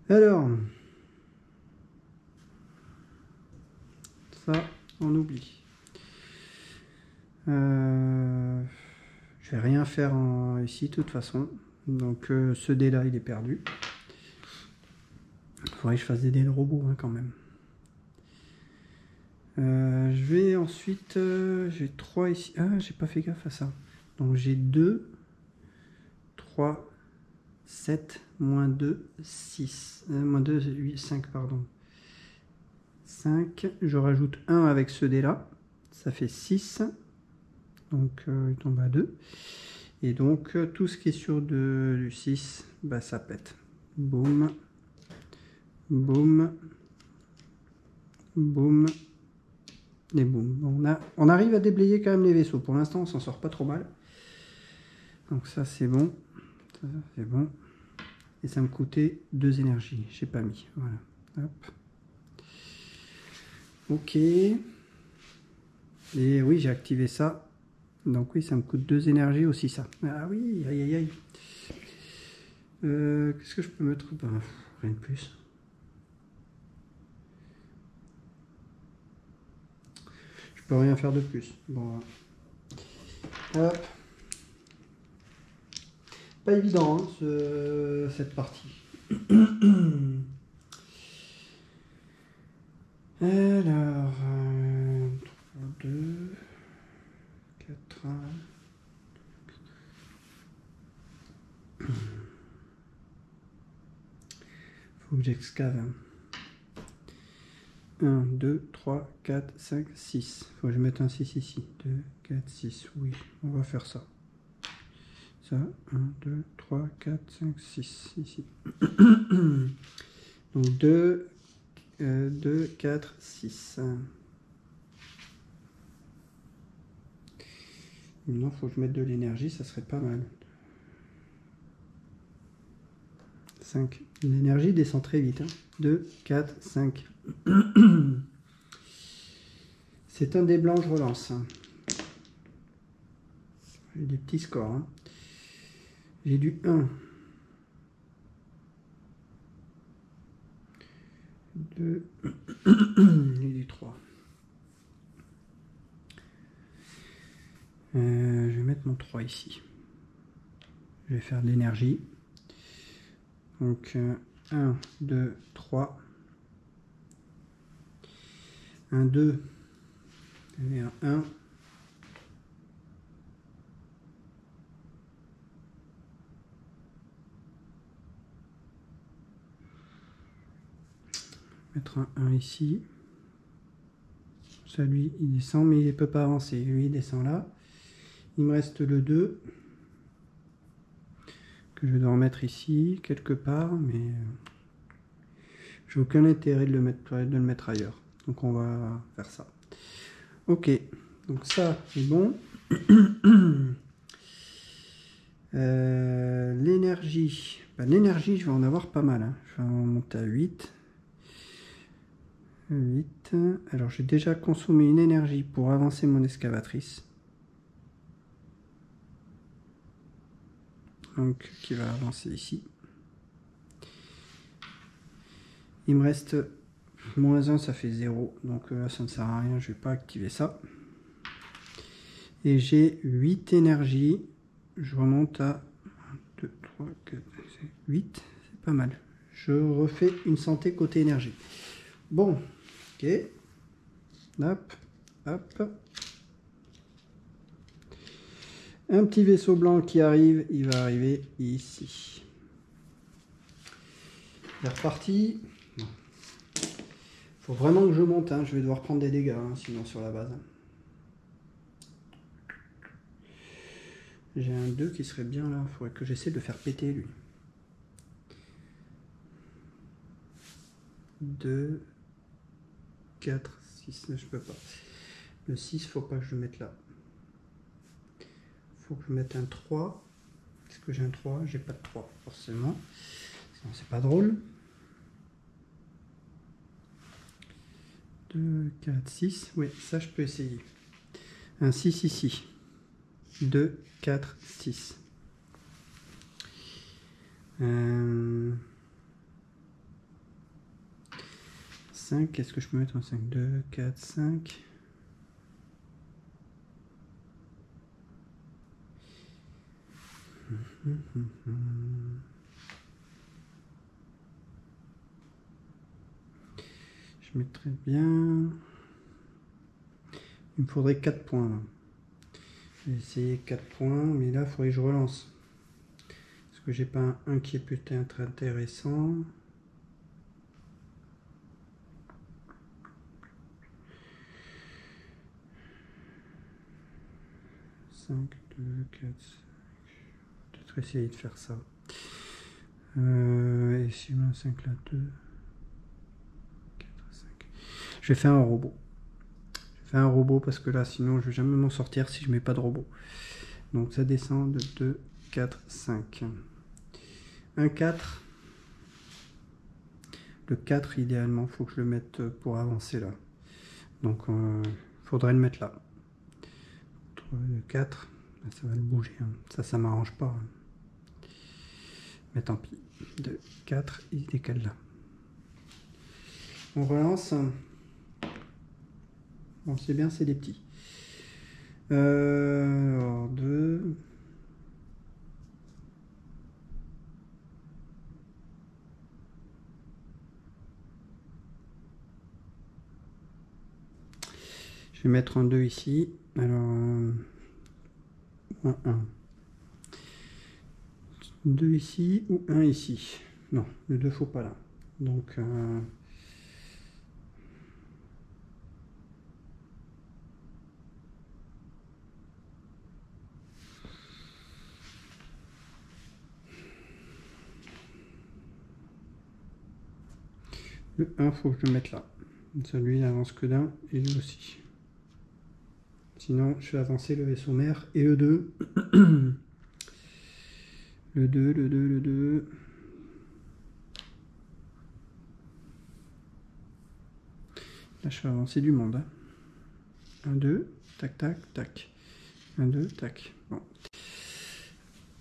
Alors, ça, on oublie. Je vais rien faire ici, de toute façon. Donc, ce dé-là, il est perdu. Il faudrait que je fasse des dés de robot, hein, quand même. Je vais ensuite... j'ai 3 ici. Ah, j'ai pas fait gaffe à ça. Donc, j'ai 2, 3, 7, moins 2, 6. Moins 2, 8, 5, pardon. 5. Je rajoute 1 avec ce dé-là. Ça fait 6. Donc, il tombe à 2. Et donc, tout ce qui est sur du 6, bah, ça pète. Boum. Boum. Boum. Et boum. Bon, on arrive à déblayer quand même les vaisseaux. Pour l'instant, on s'en sort pas trop mal. Donc ça, c'est bon. Ça, c'est bon. Et ça me coûtait 2 énergies. J'ai pas mis. Voilà. Hop. Ok. Et oui, j'ai activé ça. Donc oui, ça me coûte 2 énergies aussi, ça. Ah oui, aïe aïe aïe. Qu'est-ce que je peux mettre? Ben, rien de plus. Je peux rien faire de plus. Bon. Hop. Pas évident, hein, cette partie. Alors, 3, 2, 4, 1. Faut que j'excave. 1, 2, 3, 4, 5, 6. Faut que je mette un 6 ici. 2, 4, 6. Oui, on va faire ça. Ça, 1, 2, 3, 4, 5, 6 ici. Donc 2, 4, 6. Maintenant, il faut que je mette de l'énergie, ça serait pas mal. 5. L'énergie descend très vite. 2, 4, 5. C'est un des blancs, je relance. J'ai des petits scores. Hein. J'ai du 1. 2 et du 3. Je vais mettre mon 3 ici. Je vais faire de l'énergie. Donc 1, 2, 3. 1, 2. Et un 1. Mettre un 1 ici. Ça, lui, il descend, mais il ne peut pas avancer. Lui, il descend là. Il me reste le 2. Que je dois remettre ici, quelque part, mais j'ai aucun intérêt de le mettre ailleurs. Donc on va faire ça. Ok, donc ça, c'est bon. L'énergie. Ben, l'énergie, je vais en avoir pas mal. Hein. Je vais en monter à 8. 8. Alors, j'ai déjà consommé une énergie pour avancer mon excavatrice. Donc, qui va avancer ici. Il me reste moins 1, ça fait 0. Donc là, ça ne sert à rien, je ne vais pas activer ça. Et j'ai 8 énergies. Je remonte à 1, 2, 3, 4, 5, 8. C'est pas mal. je refais une santé côté énergie. Bon, ok. Hop, hop. Un petit vaisseau blanc qui arrive, il va arriver ici. Il est reparti. Faut vraiment que je monte, hein. Je vais devoir prendre des dégâts, hein, sinon sur la base. J'ai un 2 qui serait bien là, il faudrait que j'essaie de le faire péter lui. 2, 4, 6, je peux pas. Le 6, faut pas que je le mette là. Faut que je mette un 3. Est-ce que j'ai un 3? J'ai pas de 3, forcément. Sinon, c'est pas drôle. 2, 4, 6. Oui, ça, je peux essayer. Un 6 ici. 2, 4, 6. 5, qu'est-ce que je peux mettre en 5? 2, 4, 5. Je mettrais bien... Il me faudrait 4 points. Là. Je vais essayer 4 points, mais là, il faudrait que je relance. Parce que j'ai pas un qui est peut-être intéressant. 5, 2, 4, 5. Peut-être essayer de faire ça. Et si je mets un 5 là, 2, 4, 5. Je vais faire un robot. Je vais faire un robot parce que là, sinon, je vais jamais m'en sortir si je mets pas de robot. Donc ça descend de 2, 4, 5. 1, 4. Le 4, idéalement, il faut que je le mette pour avancer là. Donc, il faudrait le mettre là. Le 4, ça va le bouger. Hein. Ça m'arrange pas. Hein. Mais tant pis. 2, 4, il se décale là. On relance. Bon, c'est bien, c'est des petits. Alors, 2. Je vais mettre un 2 ici. Alors, un 1. 2 ici ou 1 ici. Non, le 2, faut pas là. Donc, le 1, faut que je le mette là. Celui, il avance que d'un, et lui aussi. Sinon, je vais avancer le vaisseau mère et le 2. Le 2, le 2, le 2. Là, je fais avancer du monde. 1, 2, tac, tac, tac. 1, 2, tac. Bon.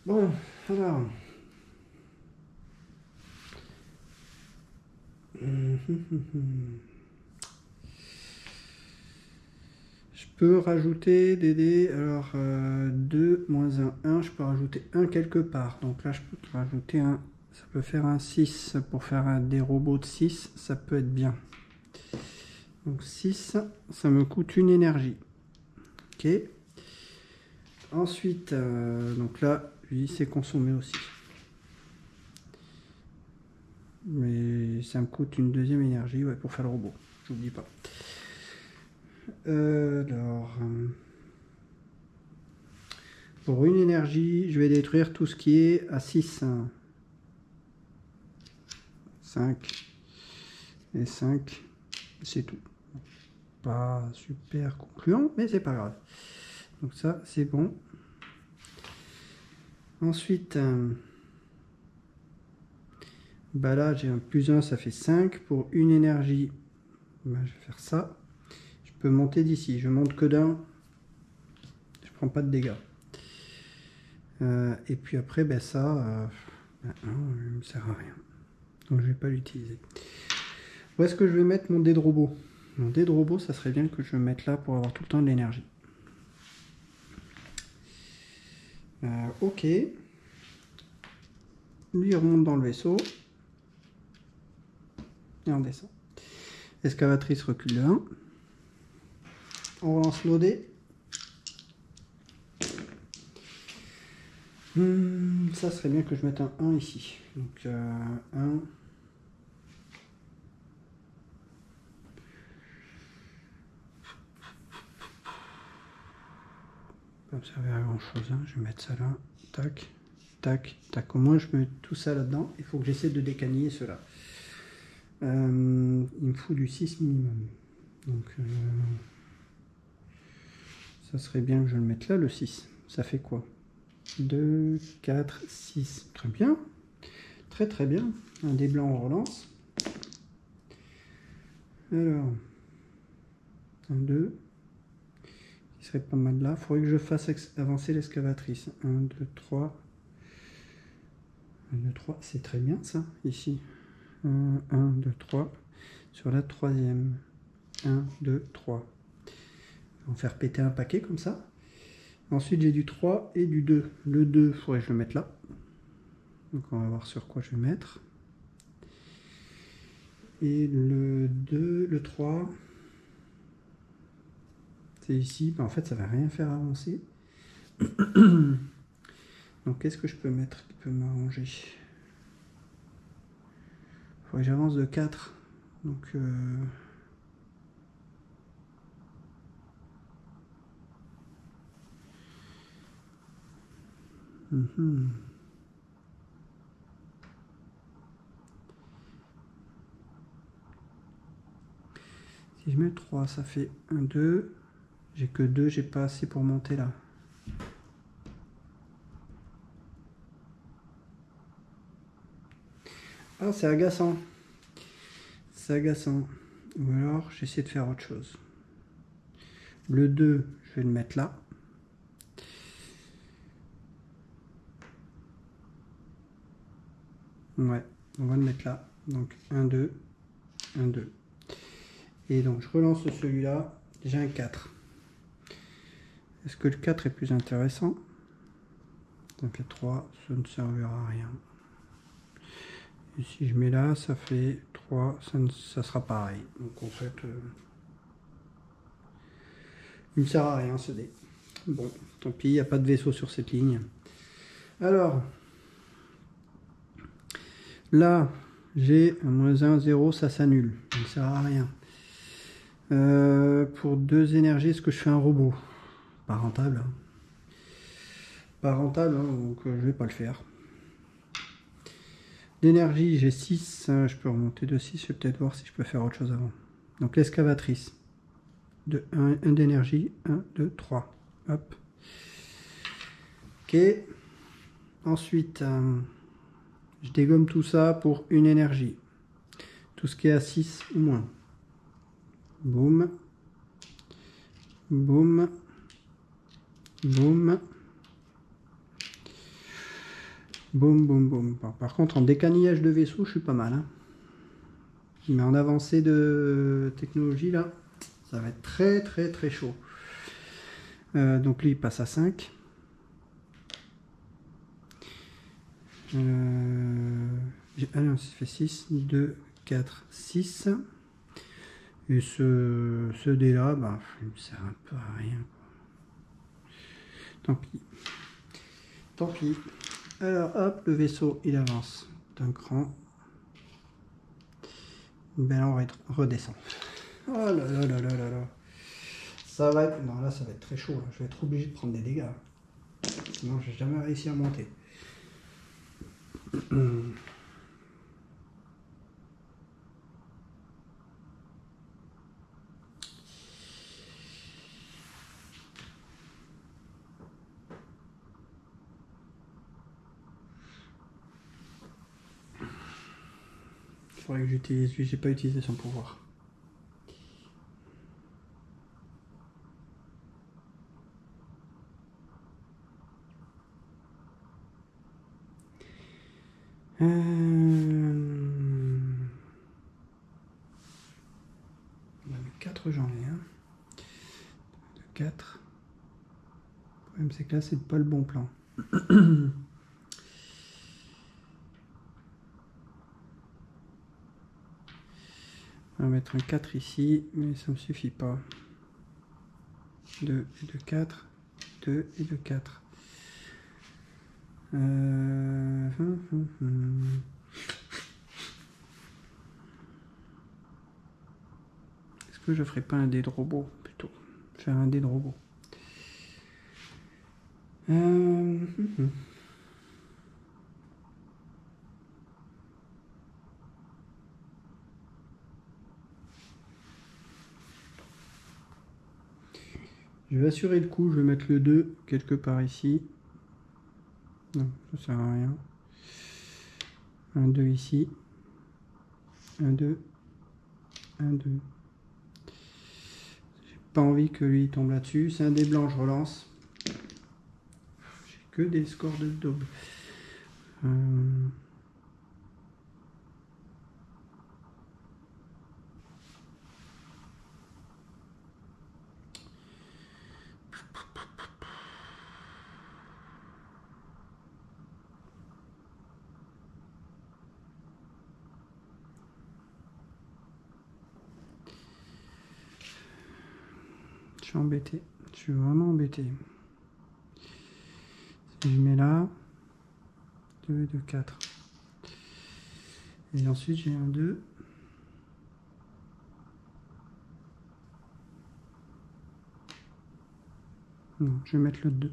Bon, alors. Je peux rajouter des dés. Alors, 2 moins 1, 1. Je peux rajouter 1 quelque part. Donc là, je peux rajouter un. Ça peut faire un 6 pour faire des robots de 6. Ça peut être bien. Donc 6, ça me coûte une énergie. Ok. Ensuite, donc là, lui, c'est consommé aussi. Mais ça me coûte une deuxième énergie, ouais, pour faire le robot. J'oublie pas. Alors, pour une énergie, je vais détruire tout ce qui est à 6. 5 et 5, c'est tout. Pas super concluant, mais c'est pas grave. Donc ça, c'est bon. Ensuite, bah là, j'ai un plus 1, ça fait 5. Pour une énergie, bah, je vais faire ça. Je peux monter d'ici. Je monte que d'un. Je prends pas de dégâts. Et puis après, ben ça, non, il ne me sert à rien. Donc je vais pas l'utiliser. Où est-ce que je vais mettre mon dé de robot? Mon dé de robot, ça serait bien que je le mette là pour avoir tout le temps de l'énergie. Ok. Lui, il remonte dans le vaisseau. et on descend. Excavatrice recule de 1. On relance l'OD. Ça serait bien que je mette un 1 ici. Donc 1. Pas me servir à grand chose. Hein. Je vais mettre ça là. Tac, tac, tac. Au moins je mets tout ça là-dedans. Il faut que j'essaie de décaniller cela. Il me faut du 6 minimum. Donc ça serait bien que je le mette là, le 6. Ça fait quoi? 2, 4, 6. Très bien. Très très bien. Un des blancs, on relance. Alors, 1, 2. Qui serait pas mal là. Il faudrait que je fasse avancer l'excavatrice. 1, 2, 3. 1, 2, 3. C'est très bien ça, ici. 1, 2, 3. Sur la troisième. 1, 2, 3. On va faire péter un paquet comme ça. Ensuite, j'ai du 3 et du 2. Le 2, il faudrait que je le mette là. Donc, on va voir sur quoi je vais mettre. Et le 2, le 3, c'est ici. En fait, ça ne va rien faire avancer. Donc, qu'est-ce que je peux mettre qui peut m'arranger? Il faudrait que j'avance de 4. Donc, si je mets 3, ça fait 1, 2. J'ai que 2, j'ai pas assez pour monter là. Ah, c'est agaçant. C'est agaçant. Ou alors, j'essaie de faire autre chose. Le 2, je vais le mettre là. Ouais, on va le mettre là. Donc 1, 2, 1, 2. Et donc je relance celui-là. J'ai un 4. Est-ce que le 4 est plus intéressant? Donc le 3, ça ne servira à rien. Et si je mets là, ça fait 3, ça sera pareil. Donc en fait, il ne sert à rien ce dé. Bon, tant pis, il n'y a pas de vaisseau sur cette ligne. Alors, là, j'ai un -1, 0, ça s'annule. Ça ne sert à rien. Pour 2 énergies, est-ce que je fais un robot? Pas rentable. Hein. Pas rentable, hein, donc je vais pas le faire. D'énergie, j'ai 6. Je peux remonter de 6. Je vais peut-être voir si je peux faire autre chose avant. Donc l'excavatrice. 1 d'énergie. 1, 2, 3. Hop. Ok. Ensuite, je dégomme tout ça pour une énergie. Tout ce qui est à 6 ou moins. Boum. Boum. Boum. Boum, boum, boum. Bon, par contre, en décanillage de vaisseau, je suis pas mal. Hein. Mais en avancée de technologie, là, ça va être très, très, très chaud. Donc lui, il passe à 5. Ah non, ça fait 6. 2, 4, 6. Et ce dé-là, bah, il me sert un peu à rien. Tant pis. Tant pis. Alors, hop, le vaisseau, il avance d'un cran. Ben là, on va redescend. Oh là là là là là là. Ça va être... Non, là, ça va être très chaud. Là. Je vais être obligé de prendre des dégâts. Sinon, je n'ai jamais réussi à monter. Il faudrait que j'utilise lui. J'ai pas utilisé son pouvoir. Bah, 4 j'en ai. Hein. 4. Le problème c'est que là c'est pas le bon plan. On va mettre un 4 ici, mais ça ne me suffit pas. 2 et 2, 4. 2 et 2, 4. Est-ce que je ferais pas un dé de robot plutôt? Faire un dé de robot. Je vais assurer le coup, je vais mettre le 2 quelque part ici. Non, ça sert à rien. Un 2 ici. Un 2. Un 2. J'ai pas envie que lui tombe là-dessus. C'est un dé blanc, je relance. J'ai que des scores de double. Je suis embêté. Je suis vraiment embêté. Si je mets là, 2 et 2, 4. Et ensuite j'ai un 2. Non, je vais mettre le 2.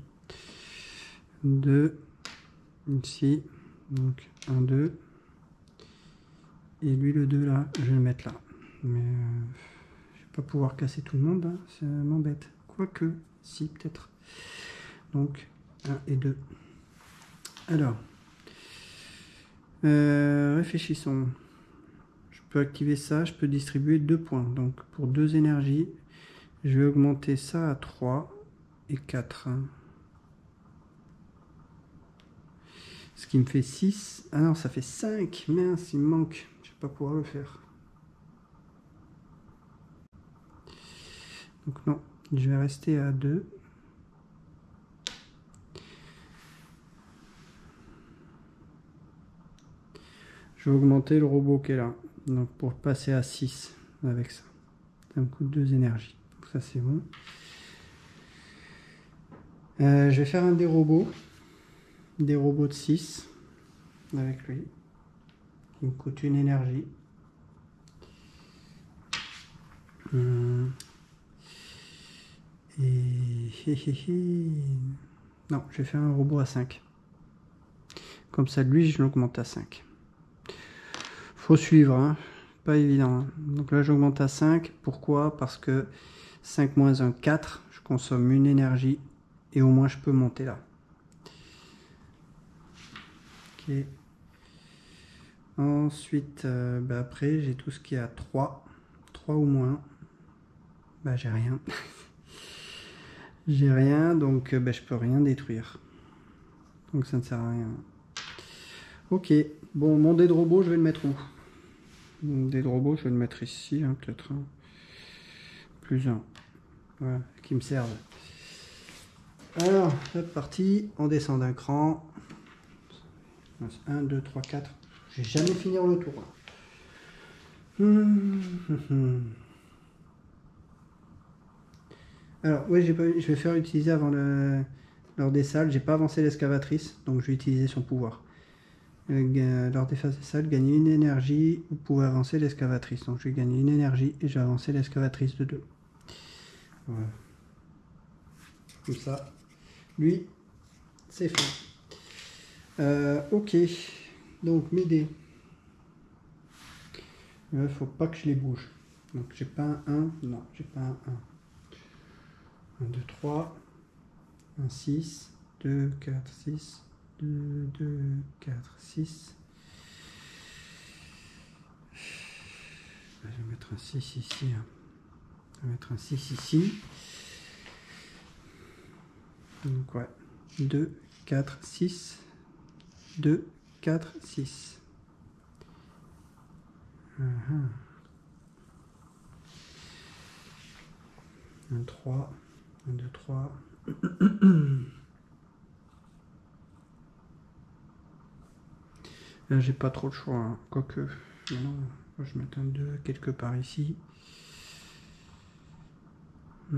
2 ici. Donc 1, 2. Et lui le 2 là, je vais le mettre là. Mais je vais pas pouvoir casser tout le monde, hein, ça m'embête. Quoique, si peut-être. Donc 1 et 2. Alors, réfléchissons. Je peux activer ça, je peux distribuer 2 points. Donc pour 2 énergies, je vais augmenter ça à 3 et 4. Ce qui me fait 6. Ah non, ça fait 5. Mince, il me manque. Je vais pas pouvoir le faire. Donc non, je vais rester à 2. Je vais augmenter le robot qui est là. Donc pour passer à 6 avec ça. Ça me coûte 2 énergies. Donc ça c'est bon. Je vais faire un des robots. Des robots de 6 avec lui. Il me coûte une énergie. Et... Non, je vais faire un robot à 5. Comme ça, lui, je l'augmente à 5. Faut suivre, hein. Pas évident. Hein. Donc là, j'augmente à 5. Pourquoi? Parce que 5 moins 1, 4. Je consomme une énergie. Et au moins, je peux monter là. Ok. Ensuite, après, j'ai tout ce qui est à 3. 3 ou moins. Bah, j'ai rien. J'ai rien, donc je peux rien détruire. Donc ça ne sert à rien. Ok, bon, mon dé de robot, je vais le mettre où? Mon dé de robot, je vais le mettre ici, hein, peut-être. Hein. Plus un. Voilà, qui me servent. Alors, c'est parti, on descend d'un cran. 1, 2, 3, 4. Je vais jamais finir le tour. Alors, oui, je vais faire utiliser avant lors des salles. J'ai pas avancé l'excavatrice, donc je vais utiliser son pouvoir. Lors des phases des salles, gagner une énergie, vous pouvez avancer l'excavatrice. Donc je vais gagner une énergie et je vais avancer l'excavatrice de 2. Voilà. Comme ça. Lui, c'est fait. Ok. Donc mes dés. Il faut pas que je les bouge. Donc j'ai pas un 1. Non, j'ai pas un 1. 1, 2, 3. 1, 6. 2, 4, 6. 2, 2, 4, 6. Je vais mettre un 6 ici. Je vais mettre un 6 ici. Donc ouais. 2, 4, 6. 2, 4, 6. Un 3. 1, 2, 3. Là, j'ai pas trop le choix. Hein. Quoique. Non. Je vais mettre un 2 quelque part ici. Je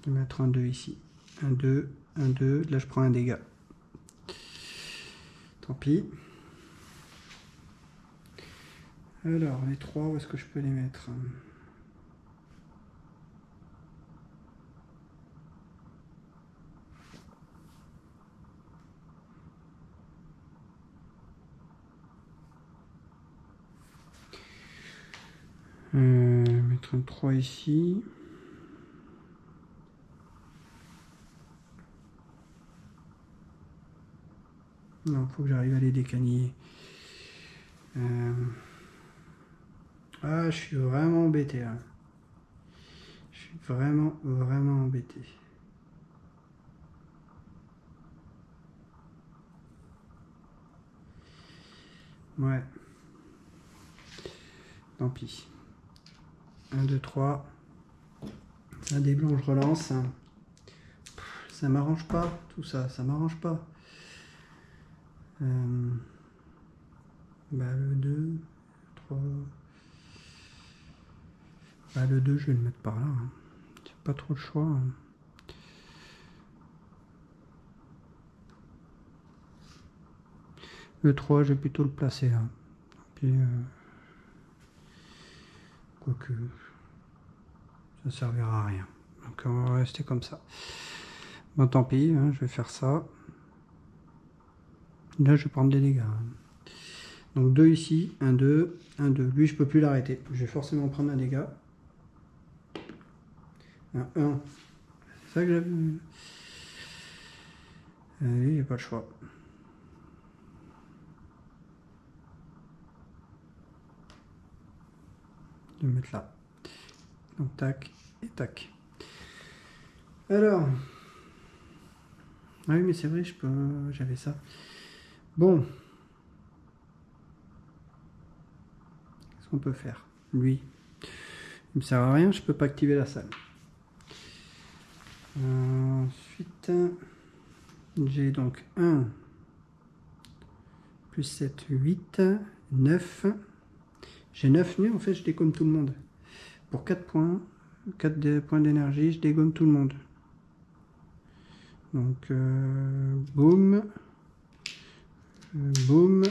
vais mettre un 2 ici. Un 2, un 2. Là, je prends un dégât. Tant pis. Alors, les 3, où est-ce que je peux les mettre? Mettre un 3 ici. Non, faut que j'arrive à les décaniller. Ah, je suis vraiment embêté là. Je suis vraiment embêté. Ouais. Tant pis. 1, 2, 3. Ça des blancs, je relance. Ça m'arrange pas, tout ça. Ça m'arrange pas. Le 2, 3. Le 2, je vais le mettre par là. J'ai pas trop le choix. Le 3, je vais plutôt le placer là. Puis, quoique, ça servira à rien. Donc on va rester comme ça. Bon, tant pis, hein, je vais faire ça. Là, je vais prendre des dégâts. Donc 2 ici, 1, 2, 1, 2. Lui, je peux plus l'arrêter. Je vais forcément prendre un dégât. Un 1. C'est ça que j'avais. Lui, j'ai pas le choix. De le mettre là. Donc tac et tac. Alors. Ah oui, mais c'est vrai, j'avais ça. Bon. Qu'est-ce qu'on peut faire? Lui. Il me sert à rien, je peux pas activer la salle. Ensuite, j'ai donc 1, plus 7, 8, 9. J'ai 9 nus, en fait, je dégomme tout le monde. Pour 4 points, 4 points d'énergie, je dégomme tout le monde. Donc, boum, boum.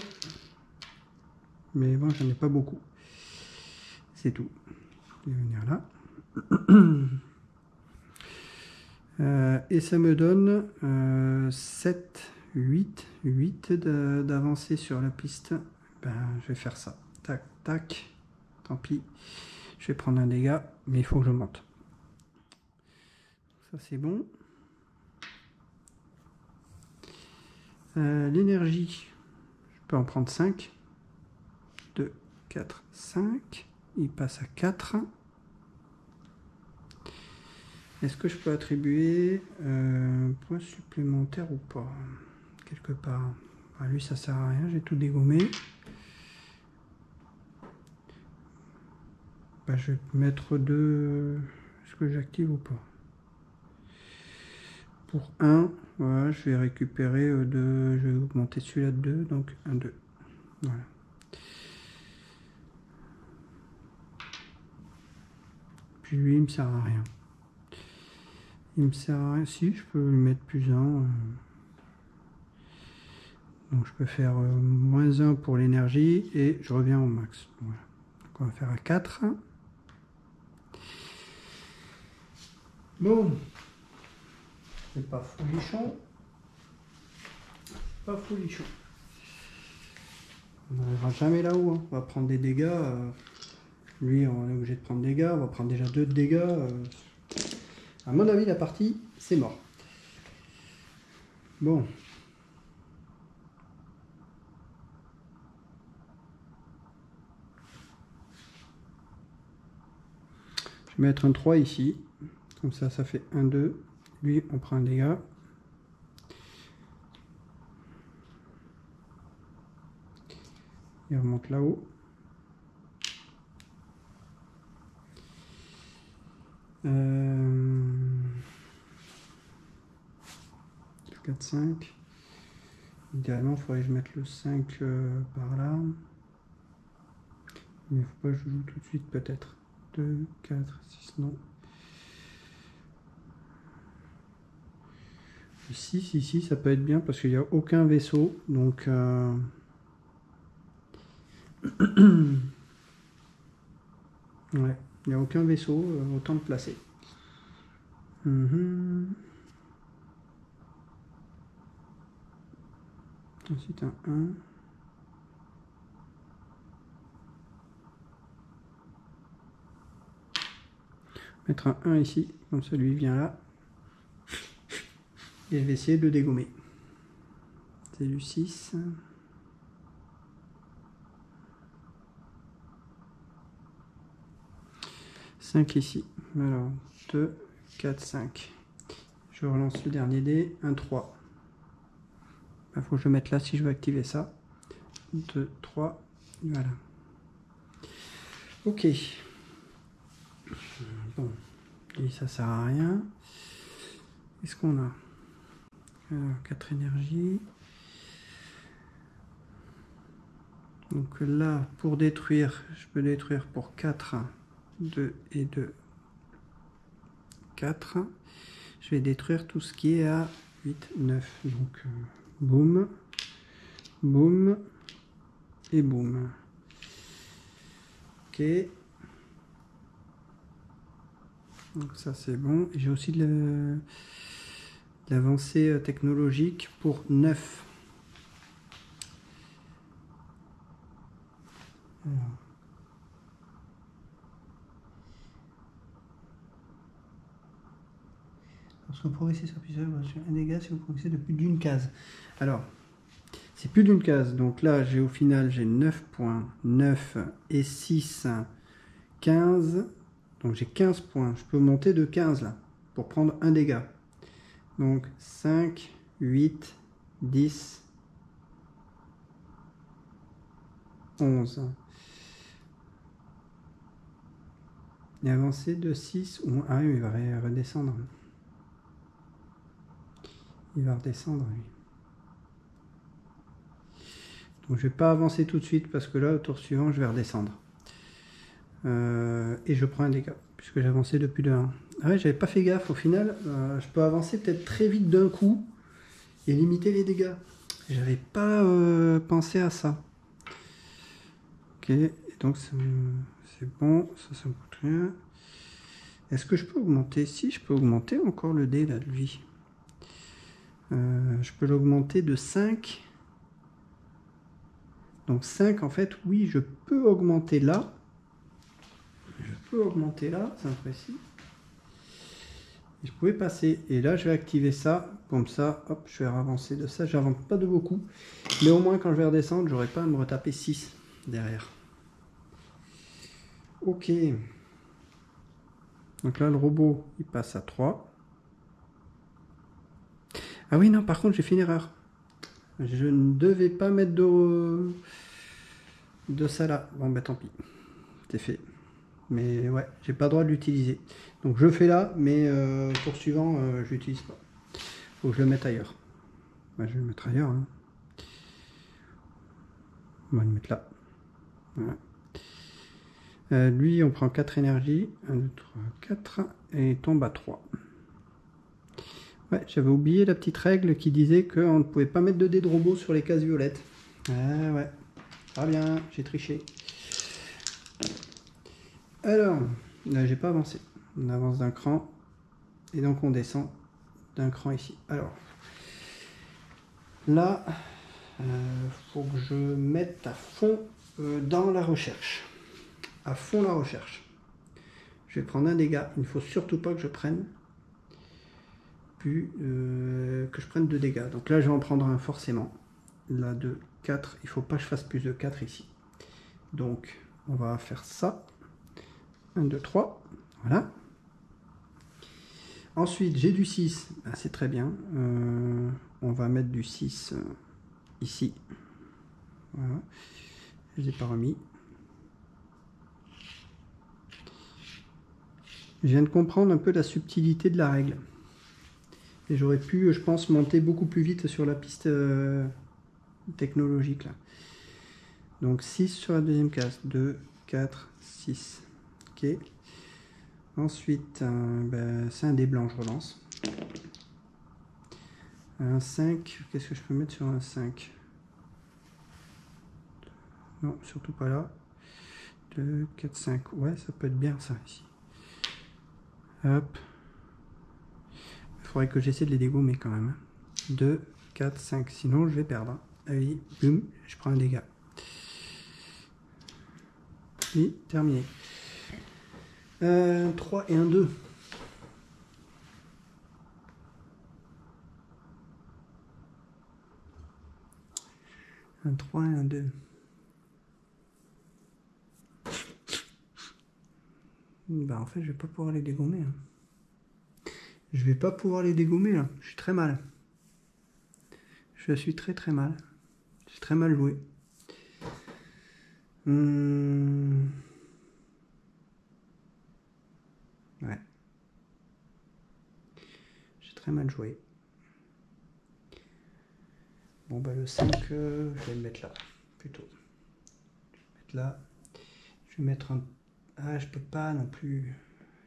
Mais bon, j'en ai pas beaucoup. C'est tout. Je vais venir là. Et ça me donne 7, 8 d'avancer sur la piste. Ben, je vais faire ça. Tac, tac. Tant pis. Je vais prendre un dégât, mais il faut que je monte. Ça, c'est bon. L'énergie, je peux en prendre 5. 2, 4, 5. Il passe à 4. Est-ce que je peux attribuer un point supplémentaire ou pas? Quelque part. Lui, ça sert à rien, j'ai tout dégommé. Je vais mettre 2. Est-ce que j'active ou pas? Pour 1, voilà, je vais récupérer 2. Je vais augmenter celui-là de 2, donc 1, 2. Voilà. Puis lui, il me sert à rien. Il me sert à rien. Si, je peux lui mettre plus 1. Donc je peux faire moins 1 pour l'énergie et je reviens au max. Voilà. Donc on va faire à 4. Bon. C'est pas folichon. Pas folichon. On n'arrivera jamais là-haut. Hein. On va prendre des dégâts. Lui, on est obligé de prendre des dégâts. On va prendre déjà 2 de dégâts. À mon avis, la partie, c'est mort. Bon. Je vais mettre un 3 ici. Comme ça, ça fait 1, 2. Lui, on prend un dégât. Il remonte là-haut. 4, 5. Idéalement, il faudrait que je mette le 5 par là. Mais il ne faut pas que je joue tout de suite peut-être. 2, 4, 6, non. Le 6 ici, ça peut être bien parce qu'il n'y a aucun vaisseau. Donc... ouais, il n'y a aucun vaisseau, autant de placer. Ensuite un 1. Mettre un 1 ici, comme ça lui vient là. Et je vais essayer de le dégommer. C'est du 6. Ici. Alors, 2, 4, 5. Je relance le dernier dé. Un 3. Il faut que je le mette là si je veux activer ça. 2, 3. Voilà. Ok. Bon. Et ça sert à rien. Qu'est-ce qu'on a? Alors, 4 énergies. Donc là, pour détruire, je peux détruire pour 4. 2 et 2. 4. Je vais détruire tout ce qui est à 8, 9. Donc, boum, boum et boum. Ok. Donc ça c'est bon. J'ai aussi de l'avancée technologique pour 9. Alors. Lorsque vous progressez sur plusieurs, un dégât si vous progressez de plus d'une case. Alors, c'est plus d'une case. Donc là, j'ai au final, j'ai 9 points. 9 et 6, 15. Donc j'ai 15 points. Je peux monter de 15 là, pour prendre un dégât. Donc 5, 8, 10, 11. Et avancer de 6 ou... Ah oui, il va redescendre. Il va redescendre, lui. Donc je vais pas avancer tout de suite parce que là, au tour suivant, je vais redescendre. Et je prends un dégât, puisque j'ai avancé depuis le 1. Ah ouais, j'avais pas fait gaffe. Au final, je peux avancer peut-être très vite d'un coup et limiter les dégâts. J'avais pas pensé à ça. Ok, et donc c'est bon, ça me coûte rien. Est-ce que je peux augmenter? Si, je peux augmenter encore le dé là de lui. Je peux l'augmenter de 5. Donc 5 en fait, oui, je peux augmenter là. Je peux augmenter là, c'est imprécis. Je pouvais passer, et là je vais activer ça, comme ça, hop, je vais avancer de ça, j'avance pas de beaucoup, mais au moins quand je vais redescendre, j'aurai pas à me retaper 6 derrière. Ok. Donc là le robot, il passe à 3. Ah oui, non, par contre j'ai fait une erreur. Je ne devais pas mettre de ça là. Bon bah tant pis, c'est fait. Mais ouais, j'ai pas le droit de l'utiliser. Donc je fais là, mais pour suivant, je l'utilise pas. Faut que je le mette ailleurs. Bah, je vais le mettre ailleurs. Hein. On va le mettre là. Voilà. Lui, on prend 4 énergies. 1, 2, 3, 4. Et il tombe à 3. Ouais, j'avais oublié la petite règle qui disait qu'on ne pouvait pas mettre de dés de robot sur les cases violettes. Ah ouais. Ah bien, j'ai triché. Alors, là, j'ai pas avancé. On avance d'un cran. Et donc, on descend d'un cran ici. Alors, là, faut que je mette à fond dans la recherche. À fond la recherche. Je vais prendre un dégât. Il ne faut surtout pas que je prenne plus que je prenne 2 dégâts. Donc là, je vais en prendre un forcément. Là, 2, 4. Il ne faut pas que je fasse plus de 4 ici. Donc, on va faire ça. 1, 2, 3. Voilà. Ensuite, j'ai du 6. Ben, c'est très bien. On va mettre du 6 ici. Voilà. Je ne les ai pas remis. Je viens de comprendre un peu la subtilité de la règle. Et j'aurais pu, je pense, monter beaucoup plus vite sur la piste technologique là. Donc 6 sur la deuxième case. 2, 4, 6. Ok. Ensuite, c'est un dé blanc, je relance. Un 5. Qu'est-ce que je peux mettre sur un 5? Non, surtout pas là. 2, 4, 5. Ouais, ça peut être bien ça ici. Hop. Il faudrait que j'essaie de les dégommer quand même. 2, 4, 5. Sinon, je vais perdre. Allez, boum, je prends un dégât. Et terminé. 3 et un 2. Un 3 et un 2. Bah en fait je vais pas pouvoir les dégommer. Hein. Je vais pas pouvoir les dégommer là. Je suis très mal. Je suis très mal. J'ai très mal joué. Ouais. J'ai très mal joué. Bon bah le 5, je vais le mettre là. Plutôt. Je vais le mettre là. Je vais mettre un... Ah je peux pas non plus.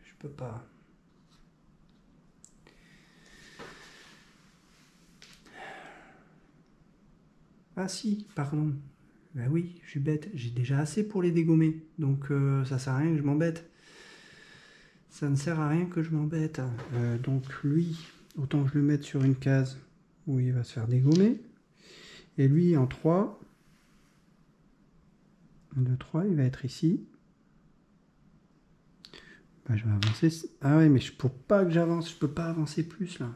Je peux pas. Ah si, pardon. Ben oui, je suis bête. J'ai déjà assez pour les dégommer. Donc ça sert à rien que je m'embête. Ça ne sert à rien que je m'embête. Donc lui, autant que je le mette sur une case où il va se faire dégommer. Et lui en 3. 1, 2, 3, il va être ici. Ben, je vais avancer. Ah ouais, mais je peux pas que j'avance. Je peux pas avancer plus là.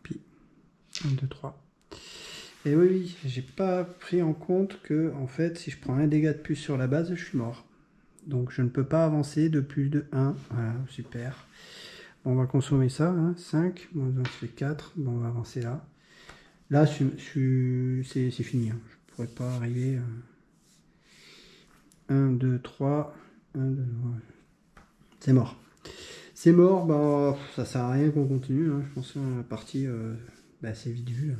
Puis 1, 2, 3. Et oui, j'ai pas pris en compte que en fait, si je prends un dégât de plus sur la base, je suis mort. Donc je ne peux pas avancer de plus de 1. Voilà, super. Bon, on va consommer ça. Hein. 5, bon, ça fait 4. Bon, on va avancer là. Là, c'est fini. Hein. Je ne pourrais pas arriver. 1, 2, 3. 1, 2, 3. C'est mort. C'est mort. Bah, ça sert à rien qu'on continue. Hein. Je pense que la partie, c'est vite vu.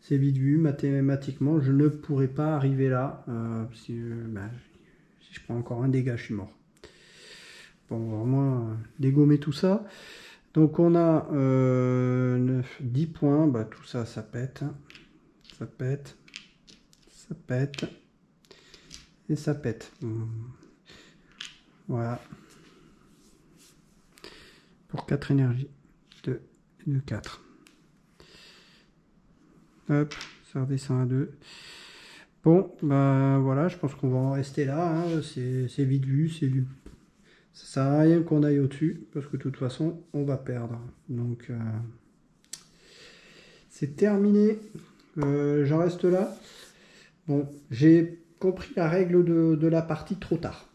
C'est vite vu. Mathématiquement, je ne pourrais pas arriver là. Si je prends encore un dégât, je suis mort. Bon, on va vraiment dégommer tout ça. Donc on a 10 points. Bah, tout ça, ça pète. Ça pète. Ça pète. Et ça pète. Voilà. Pour 4 énergies. 2 et 2, 4. Hop, ça redescend à 2. Bon, bah voilà, je pense qu'on va en rester là. Hein. C'est vite vu, c'est vu. Ça sert à rien qu'on aille au-dessus, parce que de toute façon, on va perdre. Donc, c'est terminé. J'en reste là. Bon, j'ai compris la règle de la partie trop tard.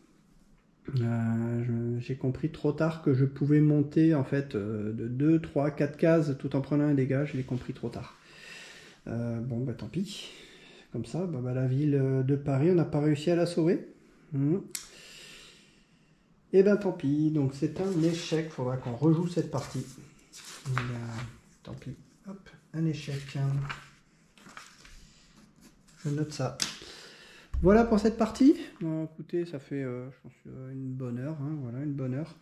J'ai compris trop tard que je pouvais monter en fait de 2, 3, 4 cases tout en prenant un dégât. Je l'ai compris trop tard. Bon, bah tant pis. Comme ça, la ville de Paris, on n'a pas réussi à la sauver. Et ben tant pis, donc c'est un échec, il faudra qu'on rejoue cette partie. Tant pis, hop, un échec. Je note ça. Voilà pour cette partie. Bon, écoutez, ça fait, je pense, une bonne heure. Hein, voilà, une bonne heure.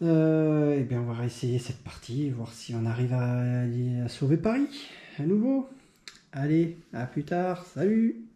Et bien on va réessayer cette partie, voir si on arrive à sauver Paris, à nouveau. Allez, à plus tard, salut!